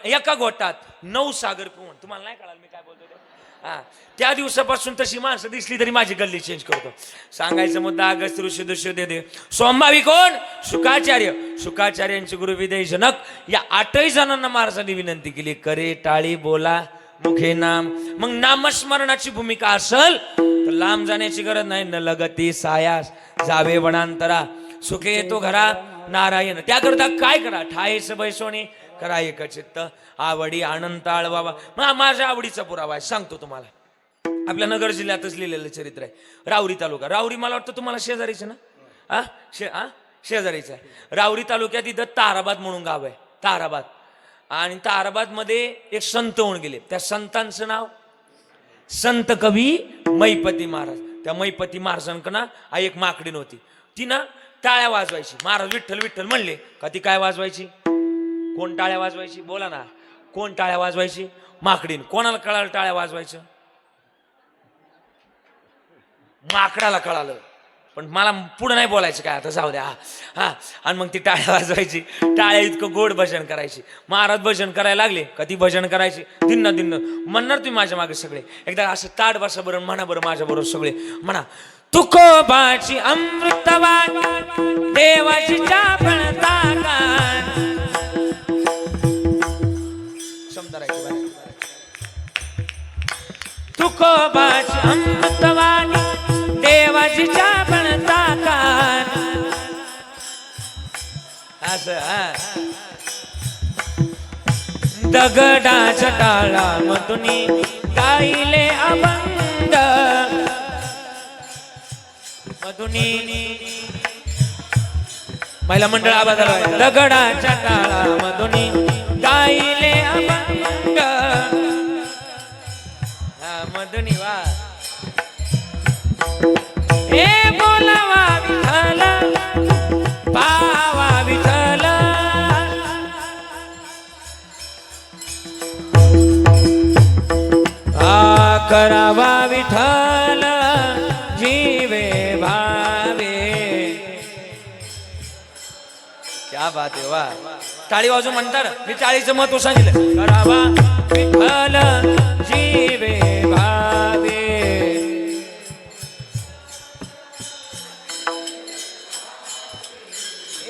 एका गोटात 9 सागर पिऊन. तुम्हाला नाही कळालं मी काय बोलतो ते? हा, त्या दिवसापासून तशी माणसं दिसली तरी माझी गल्ली चेंज करतो. सांगायचं मुद्दा अगस्त्य ऋषी दुष्य दे. सोमभावी कोण? शुकाचार्य. शुकाचार्यांचे गुरु विदय जनक. या 8ही जणांना महाराजांनी विनंती केली. करे टाळी बोला मुखे नाम. मग नामस्मरणाची भूमिका असल तर लांब जाण्याची गरज नाही. न लगती सायास जावे वनांतरा, सुखे येतो घरा नारायण. त्याकरता काय करा? ठायस बैसोने करा एक चित्त, आवडी आनंद आळवावा. माझ्या आवडीचा पुरावा आहे, सांगतो तुम्हाला. आपल्या नगर जिल्ह्यातच लिहिलेलं चरित्र आहे. राऊरी तालुका. राऊरी मला वाटतं तुम्हाला शेजारीचं ना? शेजारीचं आहे. राऊरी तालुक्यात इथं ताराबाद म्हणून गाव आहे. ताराबाद. आणि ताराबाद मध्ये एक संत होऊन गेले. त्या संतांचं नाव संत कवी मैपती महाराज. त्या मैपती महाराजांकडं एक माकडीन होती. ती ना टाळ्या वाजवायची. महाराज विठ्ठल विठ्ठल म्हणले का ती काय वाजवायची? कोण टाळ्या वाजवायची? बोला ना. कोण टाळ्या वाजवायची? माकडीन. कोणाला कळालं टाळ्या वाजवायचं? माकडाला कळालं. पण मला पुढे नाही बोलायचं काय, आता जाऊ द्या. हा, आणि मग ती टाळ्या वाजवायची. टाळ्या इतकं गोड भजन करायची. महाराज भजन करायला लागले का ती भजन करायची. दिन्न दिन्न म्हणणार तुम्ही माझ्या मागे सगळे. एकदा असं ताट बसा बरं, म्हणा बरं माझ्या बरोबर सगळे म्हणा. तुकोबाची अमृतवाणी देवाची चापणता तुकोबाची अमृतवाणी देवाची चापणता असं. दगडाच्या टाळामधून गायले अभंग मधुनी. महिला मंडळ आवाज आला. दगडाच्या टाळामधून गायले अभंग मधुनी. वा करावा विठ्ठल जीवे भावे. क्या बात आहे वा. टाळी वाजून म्हणतात मी टाळीचं महत्व सांगितलं. करावा विठ्ठल जीवे भावे.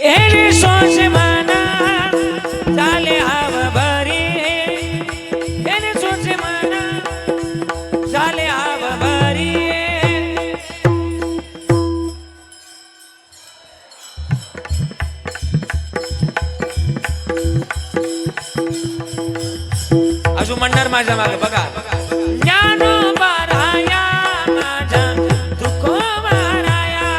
एने सोच मना झाले हव भरी. एने सोच मना झाले हव भरी. अजून म्हणणार माझ्या मागे बघा. ज्ञानोबा राया माझा तुकोबा राया.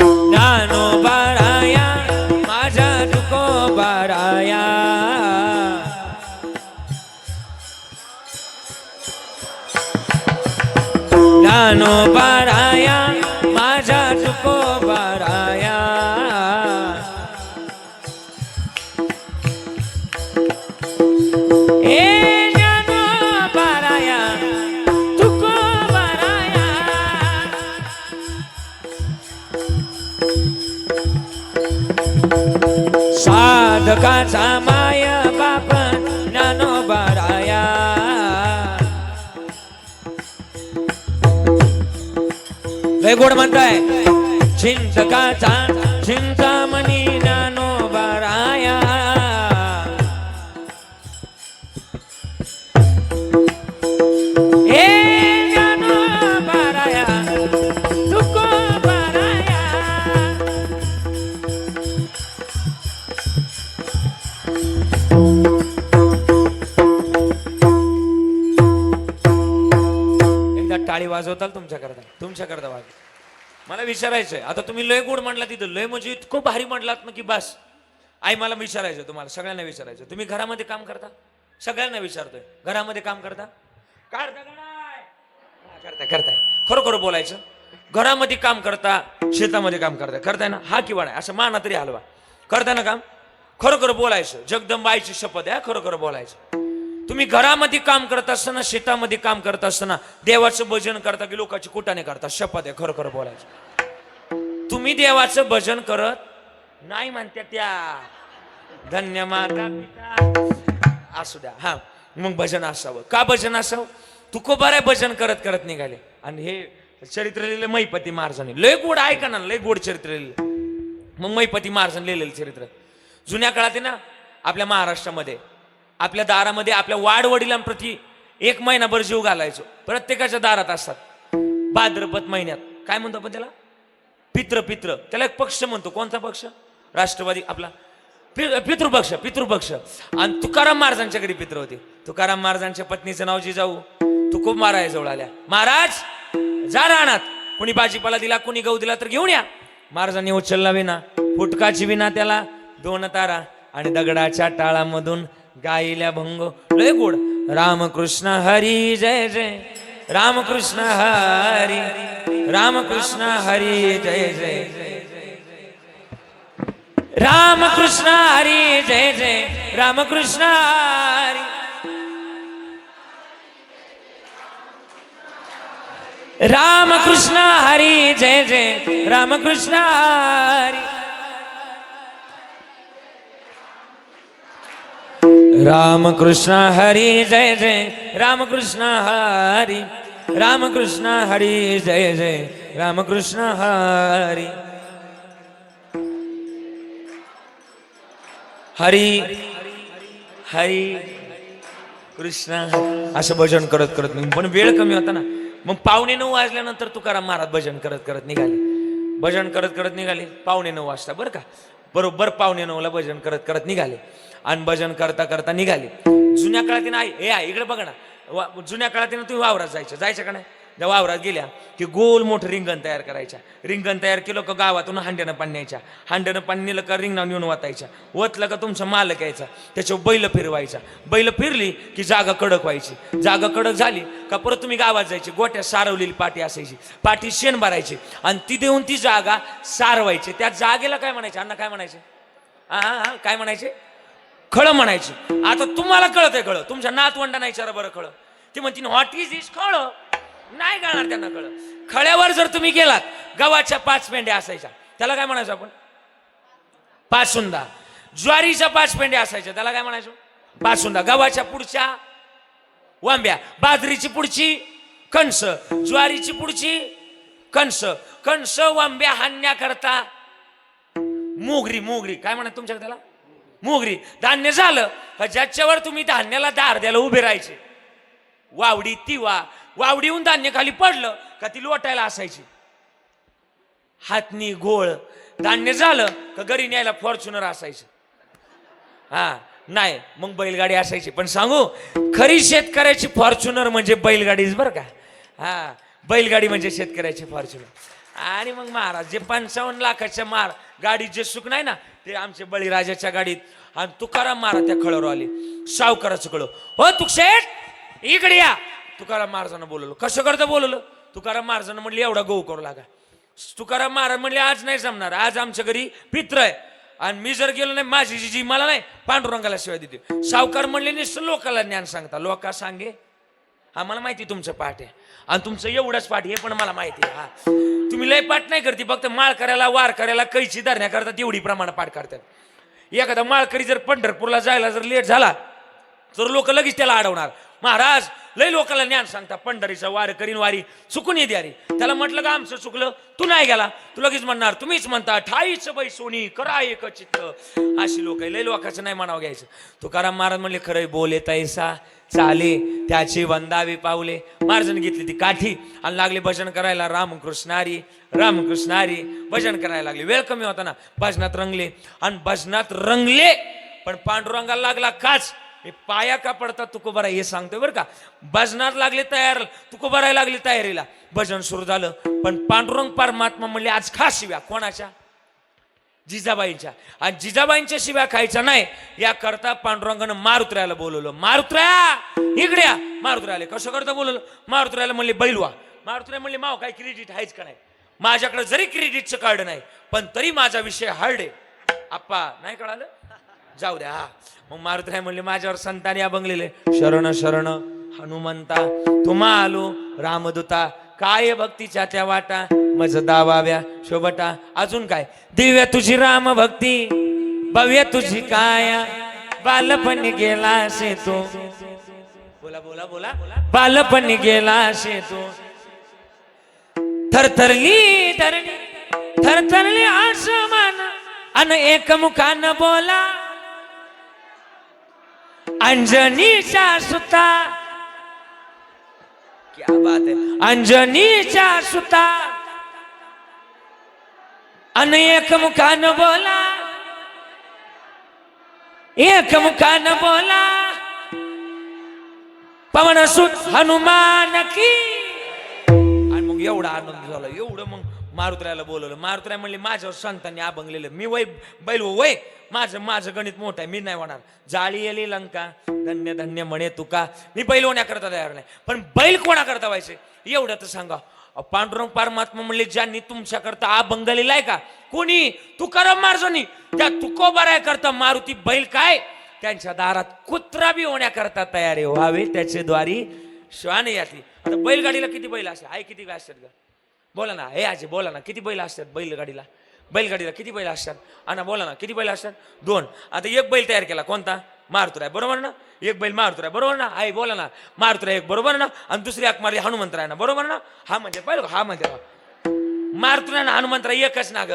ज्ञानोबा राया माझा तुकोबा राया. ज्ञानोबा राया माझा तुकोबा राया. साधकाचा माय बाप ज्ञानोबा राया. लय गोड म्हणताय. चिंतकाचा चिंतामणी ज्ञानोबा राया. हे ज्ञानोबा राया तुकोबा राया. टाळी वाजवताल तुमच्याकरता वाज. मला विचारायचंय आता तुम्ही लय गोड म्हणला तिथं लय म्हणजे इतकं भारी म्हणलात ना की बस. आई मला विचारायचं तुम्हाला सगळ्यांना विचारायचं. तुम्ही घरामध्ये काम करता? सगळ्यांना विचारतोय. घरामध्ये काम करता? करताय. खरोखर बोलायचं. घरामध्ये काम करता शेतामध्ये काम करताय ना. हा किंवा नाही असं माना तरी हलवा. करताय ना काम? खरोखर बोलायचं. जगदंबाईची शपथ आहे खरोखर बोलायचं. तुम्ही घरामध्ये काम करत असताना शेतामध्ये काम करत असताना देवाचं भजन करता की लोकांची कुटाने करता? शपथ आहे खरोखर बोलायचं. तुम्ही देवाचं भजन करत नाही म्हणत्या त्या. धन्य माता पिता असू द्या. हा मग भजन असावं. का भजन असावं? तुकोबा राया भजन करत करत निघाले. आणि हे चरित्र लिहिलं मैपती महाराजांनी. लय गोड ऐका ना. लय गोड चरित्र लिहिलं. मग मैपती महाराजांनी लिहिलेलं चरित्र जुन्या काळात आहे ना. आपल्या महाराष्ट्रामध्ये आपल्या दारामध्ये आपल्या वाडवडिलांप्रती 1 महिनाभर जीव घालायचो. प्रत्येकाच्या दारात असतात. भाद्रपद महिन्यात काय म्हणतो आपण त्याला? पितृ. त्याला एक पक्ष म्हणतो. कोणता पक्ष? राष्ट्रवादी आपला पितृपक्ष. आणि तुकाराम महाराजांच्याकडे पितृ होते. तुकाराम महाराजांच्या पत्नीचं नाव जिजाऊ. तुकोबा राया जवळ आल्या. महाराज जा रानात. कोणी भाजीपाला दिला कोणी गहू दिला तर घेऊन या. महाराजांनी उचलला विना फुटकाची विना त्याला 2 तारा आणि दगडाच्या टाळामधून गायल्या भंग. लय गोड. रामकृष्ण हरी जय जय. रामकृष्ण हरी. रामकृष्ण हरी जय जय. रामकृष्ण हरी जय जय. रामकृष्ण हरी. रामकृष्ण हरी जय जय. रामकृष्ण हरी. रामकृष्ण हरी जय जय. रामकृष्ण हरी. रामकृष्ण हरी जय जय. रामकृष्ण हरी. हरी हरी कृष्ण असं भजन करत करत. पण वेळ कमी होता ना. मग 8:45 वाजल्यानंतर तुकाराम महाराज भजन करत करत निघाले. भजन करत करत निघाले 8:45 वाजता बरं का. बरोबर 8:45ला भजन करत करत निघाले. आणि भजन करता करता निघाले. जुन्या काळात नाही हे इकडे बघा ना. जुन्या काळात तुम्ही वावरात जायचं का नाही? त्या वावरात गेल्या की गोल मोठं रिंगण तयार करायच्या. रिंगण तयार केलं का गावातून हांड्यानं पाणी न्यायच्या. हांड्यानं पाणी नेलं का रिंगणावर येऊन वाचायच्या. वतलं का तुमचा मालक यायचा. त्याच्यावर बैल फिरवायचा. बैल फिरली की जागा कडक व्हायची. जागा कडक झाली का परत तुम्ही गावात जायची. गोट्या सारवलेली पाटी असायची. पाठी शेण भरायची आणि ती देऊन ती जागा सारवायची. त्या जागेला काय म्हणायचे? अण्णा काय म्हणायचे? हा काय म्हणायचे? खळं म्हणायची. आता तुम्हाला कळतंय खळं, तुमच्या नातवंडांना विचारा बरं खळं. ती म्हणतील व्हॉट इज इज खळं, नाही कळणार त्यांना खळं. खळ्यावर जर तुम्ही गेलात, गव्हाच्या 5 पेंड्या असायच्या, त्याला काय म्हणायचं आपण? पाचुंदा. ज्वारीच्या 5 पेंड्या असायच्या, त्याला काय म्हणायचो? पाचुंदा. गव्हाच्या पुढच्या वांब्या, बाजरीची पुढची कणस, ज्वारीची पुढची कणस. कणस वांब्या हाणण्याकरता मोगरी. मोगरी काय म्हणत तुमच्याकडे त्याला? मोगरी. धान्य झालं का ज्याच्यावर तुम्ही धान्याला दार द्यायला उभे राहायचे, वावडी तिवा. वावडीहून धान्य खाली पडलं का ती लोटायला असायची. हातनी गोळ. धान्य झालं का घरी न्यायला फॉर्च्युनर असायचं. हा नाही मग बैलगाडी असायची. पण सांगू, खरी शेतकऱ्याची फॉर्च्युनर म्हणजे बैलगाडीच बरं का. हा बैलगाडी म्हणजे शेतकऱ्याची फॉर्च्युनर. आणि मग महाराज जे 55 लाखाच्या मार गाडीत जे सुख नाही ना, ते आमचे बळीराजाच्या गाडीत. आणि तुकाराम महाराज त्या खळावर आले. सावकाराचं कळ, हो तुकशेठ इकडे या. तुकाराम महाराजांना बोलवलं. कसं करतं बोलवलं? तुकाराम महाराजांना म्हणले एवढा गहू करू लागा. तुकाराम महाराज म्हणले आज नाही जमणार, आज आमच्या घरी पित्र आहे आणि मी जर गेलो नाही, माझी जी मला नाही पांडुरंगाला शिवाय देते. सावकार म्हणले नुसतं लोकाला ज्ञान सांगता. लोका सांगे हा मला माहिती तुमचं पाठ आहे आणि तुमचं एवढंच पाठ हे पण मला माहिती आहे. हा तुम्ही लय पाठ नाही करते, फक्त माळ करायला वार करायला कैची धरण्या करतात एवढी प्रमाणात पाठ करतात. एखादा माळकरी जर पंढरपूरला जायला जर लेट झाला तर लोक लगेच त्याला अडवणार. महाराज लय लोकांना ज्ञान सांगता, पंढरीचा वार करीन वारी चुकून ये द्यारी. त्याला म्हटलं का आमचं चुकलं, तू नाही गेला, तू लगेच म्हणणार तुम्हीच म्हणता ठाईच बाई सोनी करा एक चित्त. अशी लोक लय लोकांचं नाही म्हणावं घ्यायचं. तुकाराम महाराज म्हणले खरंय बोले तैसा चाले त्याची वंदावी पावले. महाराजांनी घेतली ती काठी आणि लागले भजन करायला. रामकृष्णारी रामकृष्णारी भजन करायला लागले. वेळ कमी होता ना, भजनात रंगले. आणि भजनात रंगले पण पांडुरंगाला लागला काच. मी पाया का पडतात तुकोबारा हे सांगतोय बरं का. भजनात लागले तयार, तुकोबारायला लागली तयारीला. भजन सुरू झालं पण पांडुरंग परमात्मा म्हणले आज खा शिव्या. कोणाच्या? जिजाबाईंच्या. आणि जिजाबाईंच्या शिव्या खायच्या नाही याकरता पांडुरंगानं मारुत्र्याला बोलवलं. मारुत्र्या इकडे या. मारुत्र्या आले. कसं करता बोलवलं? मारुत्र्याला म्हणले बैलवा. मारुत्र्या म्हणले माव काय क्रेडिट आहेच का नाही? माझ्याकडे जरी क्रेडिटचं कार्ड नाही पण तरी माझा विषय हार्ड आहे. आप्पा नाही कळालं, जाऊ द्या. हा मग मारुत्र्या म्हणले माझ्यावर संताने अभंगलेले. शरण शरण हनुमंता तुम्हा आलो रामदूता. काय भक्तीच्या त्या वाटा मज दावाव्या शोभटा. अजून काय? दिव्य तुझी राम भक्ती भव्य तुझी काया. बालपणी गेला असे तो. बोला बोला बोला. बालपणी गेला असे तो. थरथरली धरणी थरथरली आसमान अन एकमुखानं बोला. अंजनीच्या सुता. क्या बात है. अंजनीच्या सुता अन एकमुखानं बोला. एकमुखानं बोला. पवन सुत हनुमान की. आणि मग एवढा आनंद झाला, एवढं मग मारुत्र्याला बोलवलं. मारुत्र्या म्हणले माझ्यावर संतांनी अभंगलेलं. मी वय बैल वय माझं गणित मोठं आहे, मी नाही होणार. जाळी येली लंका धन्य धन्य म्हणे तुका. मी बैल होण्याकरता तयार नाही, पण बैल कोणाकरता व्हायचे एवढं तर सांगा. पांडुरंग परमात्मा म्हणले ज्यांनी तुमच्याकरता अभंगलेला आहे का? कोणी? तुकाराम महाराजांनी. त्या तुकोबाराय करता मारुती बैल काय त्यांच्या दारात कुत्रा बी होण्याकरता तयार व्हावे त्याचे द्वारी श्वान यातली. आता बैलगाडीला किती बैल असतात? आहे किती काय असतात का? बोला ना. हे आजी बोला ना, किती बैल असतात बैलगाडीला? बैलगाडीला किती बैल असतात? आणा बोला ना, किती बैल असतात? 2. आता एक बैल तयार केला कोणता? मारुत्र्या, बरोबर ना? एक बैल मारुत्र्या, बरोबर ना? आई बोला ना. मारुत्र्या एक, बरोबर ना? आणि दुसरी एक मारली हनुमंतराय ना, बरोबर ना? हा म्हणजे बैल, हा म्हणजे मारुत्र्या ना हनुमंतराय एकच ना ग.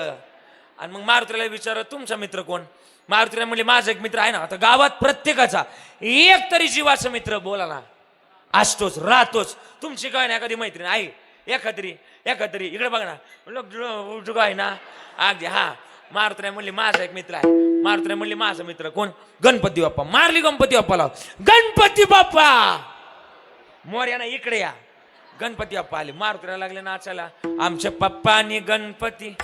आणि मग मारुत्र्याला विचार तुमचा मित्र कोण? मारुत्र्या म्हणले माझा एक मित्र आहे ना. आता गावात प्रत्येकाचा एक तरी जीवाचा मित्र बोला ना असतोच, राहतोच. तुमची काय ना एखादी मैत्रीण आहे, एखादी इकडे बघा ना म्हणलं आहे ना अगदी. हा मारुत्र्या म्हणले माझा एक मित्र आहे. मारुत्र्या म्हणले माझा मित्र कोण? गणपती बाप्पा. मारली गणपती बाप्पाला. गणपती बाप्पा मोर्या ना इकडे या. गणपती बाप्पा आले. मारुत्र्या लागले नाचायला. आमच्या पप्पा आणि गणपती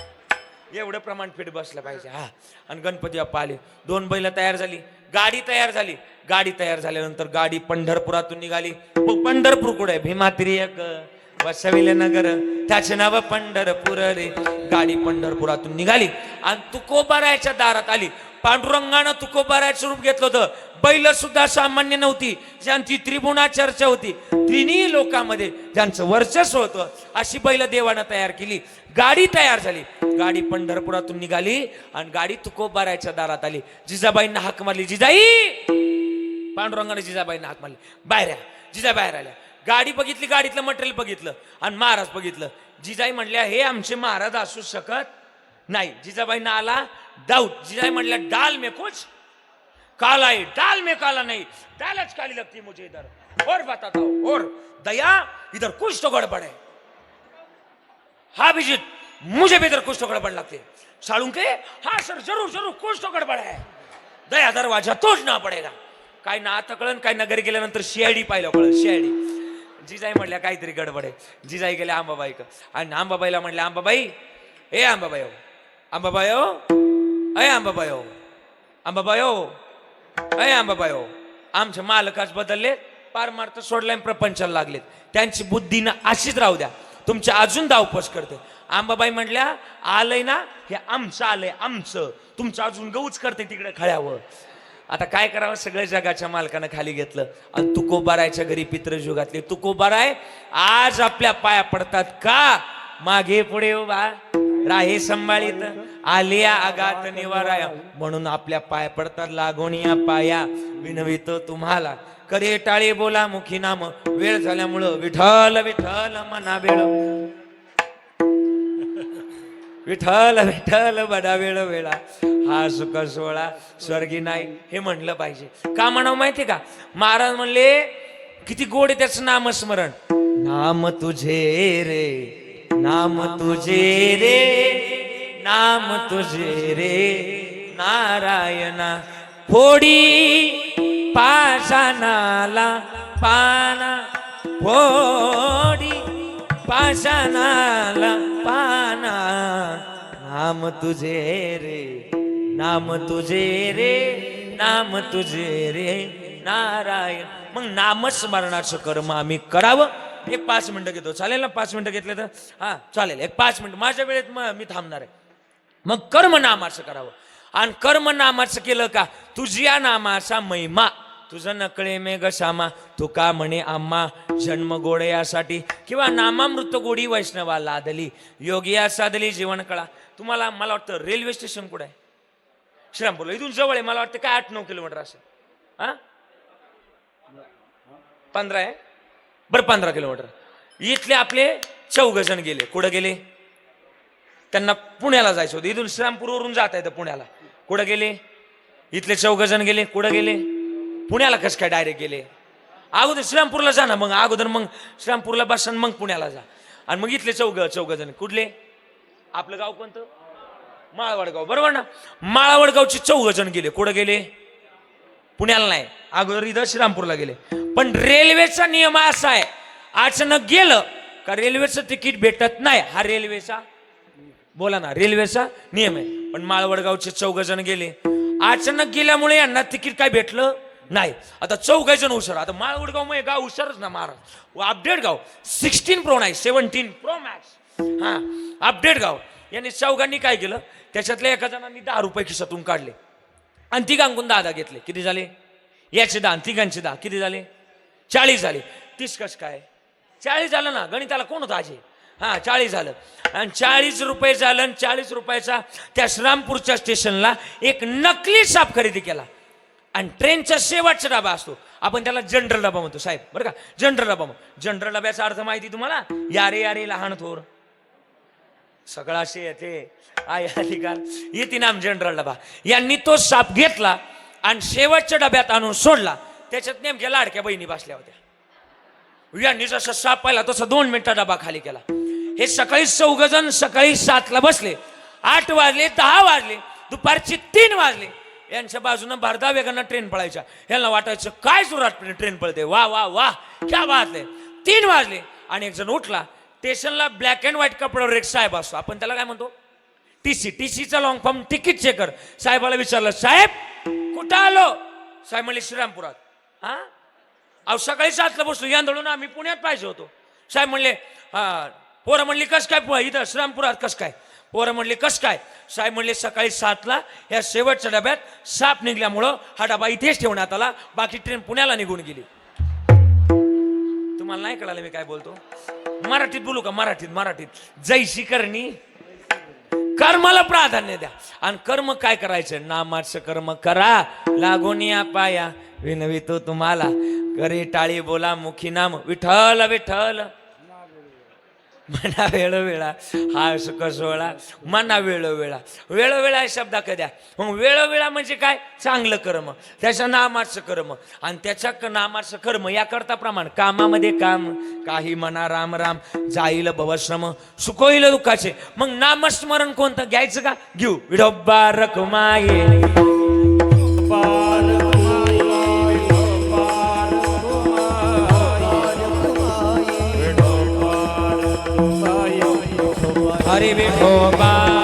एवढं प्रमाण फिट बसलं पाहिजे. हा आणि गणपती बाप्पा आले. 2 बैल तयार झाली. गाडी तयार झाली. गाडी तयार झाल्यानंतर गाडी पंढरपुरातून निघाली. पंढरपूर कुठे? भीमातिरी एक वसविले नगर त्याचे नाव पंढरपूर रे. गाडी पंढरपुरातून निघाली आणि तुकोबारायच्या दारात आली. पांडुरंगानं तुकोबारायचं रूप घेतलं होतं. बैल सुद्धा सामान्य नव्हती, ज्यांची त्रिभुवनात चर्चा होती, त्रिनी लोकांमध्ये ज्यांचं वर्चस्व होतं, अशी बैल देवानं तयार केली. गाडी तयार झाली, गाडी पंढरपुरातून निघाली आणि गाडी तुकोबारायच्या दारात आली. जिजाबाईंना हाक मारली, जिजाई. पांडुरंगाने जिजाबाईंना हाक मारली, बाहेर या. जिजा बाहेर आल्या, गाडी बघितली, गाडीतलं मटेरियल बघितलं आणि महाराज बघितलं. जिजाई म्हणल्या, हे आमचे महाराज असू शकत नाही. जिजाबाईंना आला डाऊट. जिजाई म्हणल्या, डाल में कुछ काला है, डाल में काला नहीं, दालच काली लगती मुझे इधर, और बताता हूं, और दया इधर कुछ तो गड़बड़ है. हाँ विजिट, मुझे भी इधर कुछ तो गड़बड़ लगते. साळुंके, हाँ सर, जरूर जरूर कुछ तो गड़बड़ है. दया दरवाजा तोडना पडेगा. काय ना आता कळण, काय नगरी गेल्यानंतर सीआयडी पाहिलं कळलं, सीआयडी. जिजाई म्हणल्या काहीतरी गडबड आहे. जिजाई गेल्या आंबाबाई आणि आंबाबाईला म्हणल्या, आंबाबाई, ए आंबाबाई हो, आंबाबाई हो, अय आंबाबाई हो, आंबाबाई हो, अय आंबाबाई हो. आमचे मालकाच बदलले, पारमार्थ सोडलाय, प्रपंचाला लागलेत. त्यांची बुद्धी ना अशीच राहू द्या, तुमच्या अजून धावपस करते. आंबाबाई म्हणल्या, आलंय ना हे आमचं आलंय, आमचं, तुमचं अजून गऊच करते तिकडे खळ्यावर. आता काय करावं, सगळ्या जगाच्या मालकानं खाली घेतलं आणि तुकोबारायच्या घरी पितृजीव घातले. तुकोबाराय आज आपल्या पाया पडतात का? मागे पुढे उभा राहे संभाळीत, आलिया आगात निवाराया, म्हणून आपल्या पाया पडतात. लागून या पाया विनवितो तुम्हाला, करे टाळे बोला मुखी नाम, वेळ झाल्यामुळं विठ्ठल विठ्ठल मना वेळ, विठ्ठल विठ्ठल बडा वेळ वेळा, हा सुख सोळा स्वर्गी नाही. हे म्हणलं पाहिजे. का म्हणावं माहितीये का? महाराज म्हणले, किती गोड आहे त्याचं नामस्मरण. नाम तुझे रे, नाम तुझे रे, नाम तुझे रे नारायणा, फोडी पाषाणाला पाना, फोडी पाषाणाला पाना, नाम तुझे रे, नाम तुझे रे, नाम तुझे रे नारायण. मग नामस्मरणाचं कर्म आम्ही करावं. एक 5 मिनिटं घेतो, चालेल ना? 5 मिनिटं घेतले तर हा चालेल. एक 5 मिनिट माझ्या वेळेत मी थांबणार आहे. मग कर्म नामाचं करावं. आणि कर्म नामाचं केलं का, तुझ्या नामाचा महिमा तुझं नकळे मे गशामा, तुका म्हणे आम्हा जन्म गोडे यासाठी, किंवा नामामृत गोडी वैष्णवा लादली, योगिया साधली जीवन कळा. तुम्हाला मला वाटतं रेल्वे स्टेशन कुठे आहे? श्रीरामपूरला, इथून जवळ आहे. मला वाटतं काय 8-9 किलोमीटर असेल. हा 15 आहे बरं, 15 किलोमीटर. इथले आपले 4 जण गेले. कुठं गेले? त्यांना पुण्याला जायचं होतं. इथून श्रीरामपूरवरून जाता येतं पुण्याला. कुठं गेले? इथले 4 जण गेले. कुठं गेले? पुण्याला. कसं काय डायरेक्ट गेले? अगोदर श्रीरामपूरला जा ना, मग अगोदर मग श्रीरामपूरला बसा, मग पुण्याला जा. आणि मग इथले 4 जण कुठले? आपलं गाव कोणतं? माळवडगाव, बरोबर ना? माळवडगावचे 4 जण गेले. कुठं गेले? पुण्याला नाही, अगोदर इथं श्रीरामपूरला गेले. पण रेल्वेचा नियम असा आहे, अचानक गेलं का रेल्वेचं तिकीट भेटत नाही. हा रेल्वेचा, बोला ना, रेल्वेचा नियम आहे. पण माळवडगावचे 4 जण गेले. अचानक गेल्यामुळे यांना तिकीट काय भेटलं नाही. आता 4 जण हुशार. आता माळवडगाव मध्ये गाव हुशारच ना महाराज. अपडेट गाव 16 प्रो नाही, 17 प्रो मॅक्स. हा अपडेट गाव. यांनी 4 काय केलं, त्याच्यातल्या एका जणांनी 10 रुपये खिशातून काढले आणि तिघांकडून 10 घेतले. किती झाले? याचे 10, तिघांचे 10, किती झाले? 40 झाले. 30 कस काय? 40 झालं ना. गणिताला कोण होता आजी? हा 40 झालं. आणि 40 रुपये झालं. 40 रुपयाचा त्या श्रीरामपूरच्या स्टेशनला एक नकली साप खरेदी केला. आणि ट्रेनचा शेवटचा डबा असतो, आपण त्याला जनरल डबा म्हणतो साहेब, बरं का? जनरल डबा. जनरल डब्याचा अर्थ माहिती तुम्हाला? यारे यारे लहान थोर सगळा असे येते अधिकार येते नाम जनरल डबा. यांनी तो साप घेतला आणि शेवटच्या डब्यात आणून सोडला. त्याच्यात नेमक्या लाडक्या बहिणी बसल्या होत्या. यांनी जसा साप पाहिला तसा 2 मिनिटात डबा खाली केला. हे सकाळी 4 जण सकाळी 7ला बसले. 8 वाजले, 10 वाजले, दुपारची 3 वाजले. यांच्या बाजूनं भारदा वेगानं ट्रेन पळायच्या. यांना वाटायचं काय सुरात ट्रेन पळते, वा वा वा क्या बात आहे. 3 वाजले आणि एक जण उठला. स्टेशनला ब्लॅक अँड व्हाईट कपड्यावर एक साहेब असतो, आपण त्याला काय म्हणतो? टीसी. टीसीचा लॉंग फॉर्म तिकीट चेकर. साहेबाला विचारलं, साहेब कुठं आलो? साहेब म्हणले श्रीरामपुरात. हा अहो सकाळी 7ला बसलो, यांदळून आम्ही पुण्यात पाहिजे होतो. साहेब म्हणले, हा पोरं म्हणली कस काय इथं श्रीरामपुरात कस काय? पोरं म्हणले कस काय? साहेब म्हणले सकाळी 7ला ह्या शेवटच्या डब्यात साप निघल्यामुळं हा डबा इथेच ठेवण्यात आला, बाकी ट्रेन पुण्याला निघून गेली. तुम्हाला नाही कळालं मी काय बोलतो? मराठीत बोलू का? मराठीत जैशी करणी कर्माला प्राधान्य द्या. आणि कर्म काय करायचं? नामाचं कर्म करा, लागून या पाया विनवितो तुम्हाला, करे टाळी बोला मुखी नाम विठ्ठल विठ्ठल. मना वेळोवेळा हा सुख सोहळा, मना वेळोवेळा. वेळोवेळा हे शब्द कद्या. मग वेळोवेळा म्हणजे काय? चांगलं कर्म, त्याच्या नामाचं कर्म. आणि त्याच्या नामाचं कर्म याकरता प्रमाण कामामध्ये काम, काही म्हणा राम राम, जाईल भवश्रम सुख होईल दुःखाचे. मग नामस्मरण कोणतं घ्यायचं का? घेऊ विठोबा रखुमाई हरे विठोबा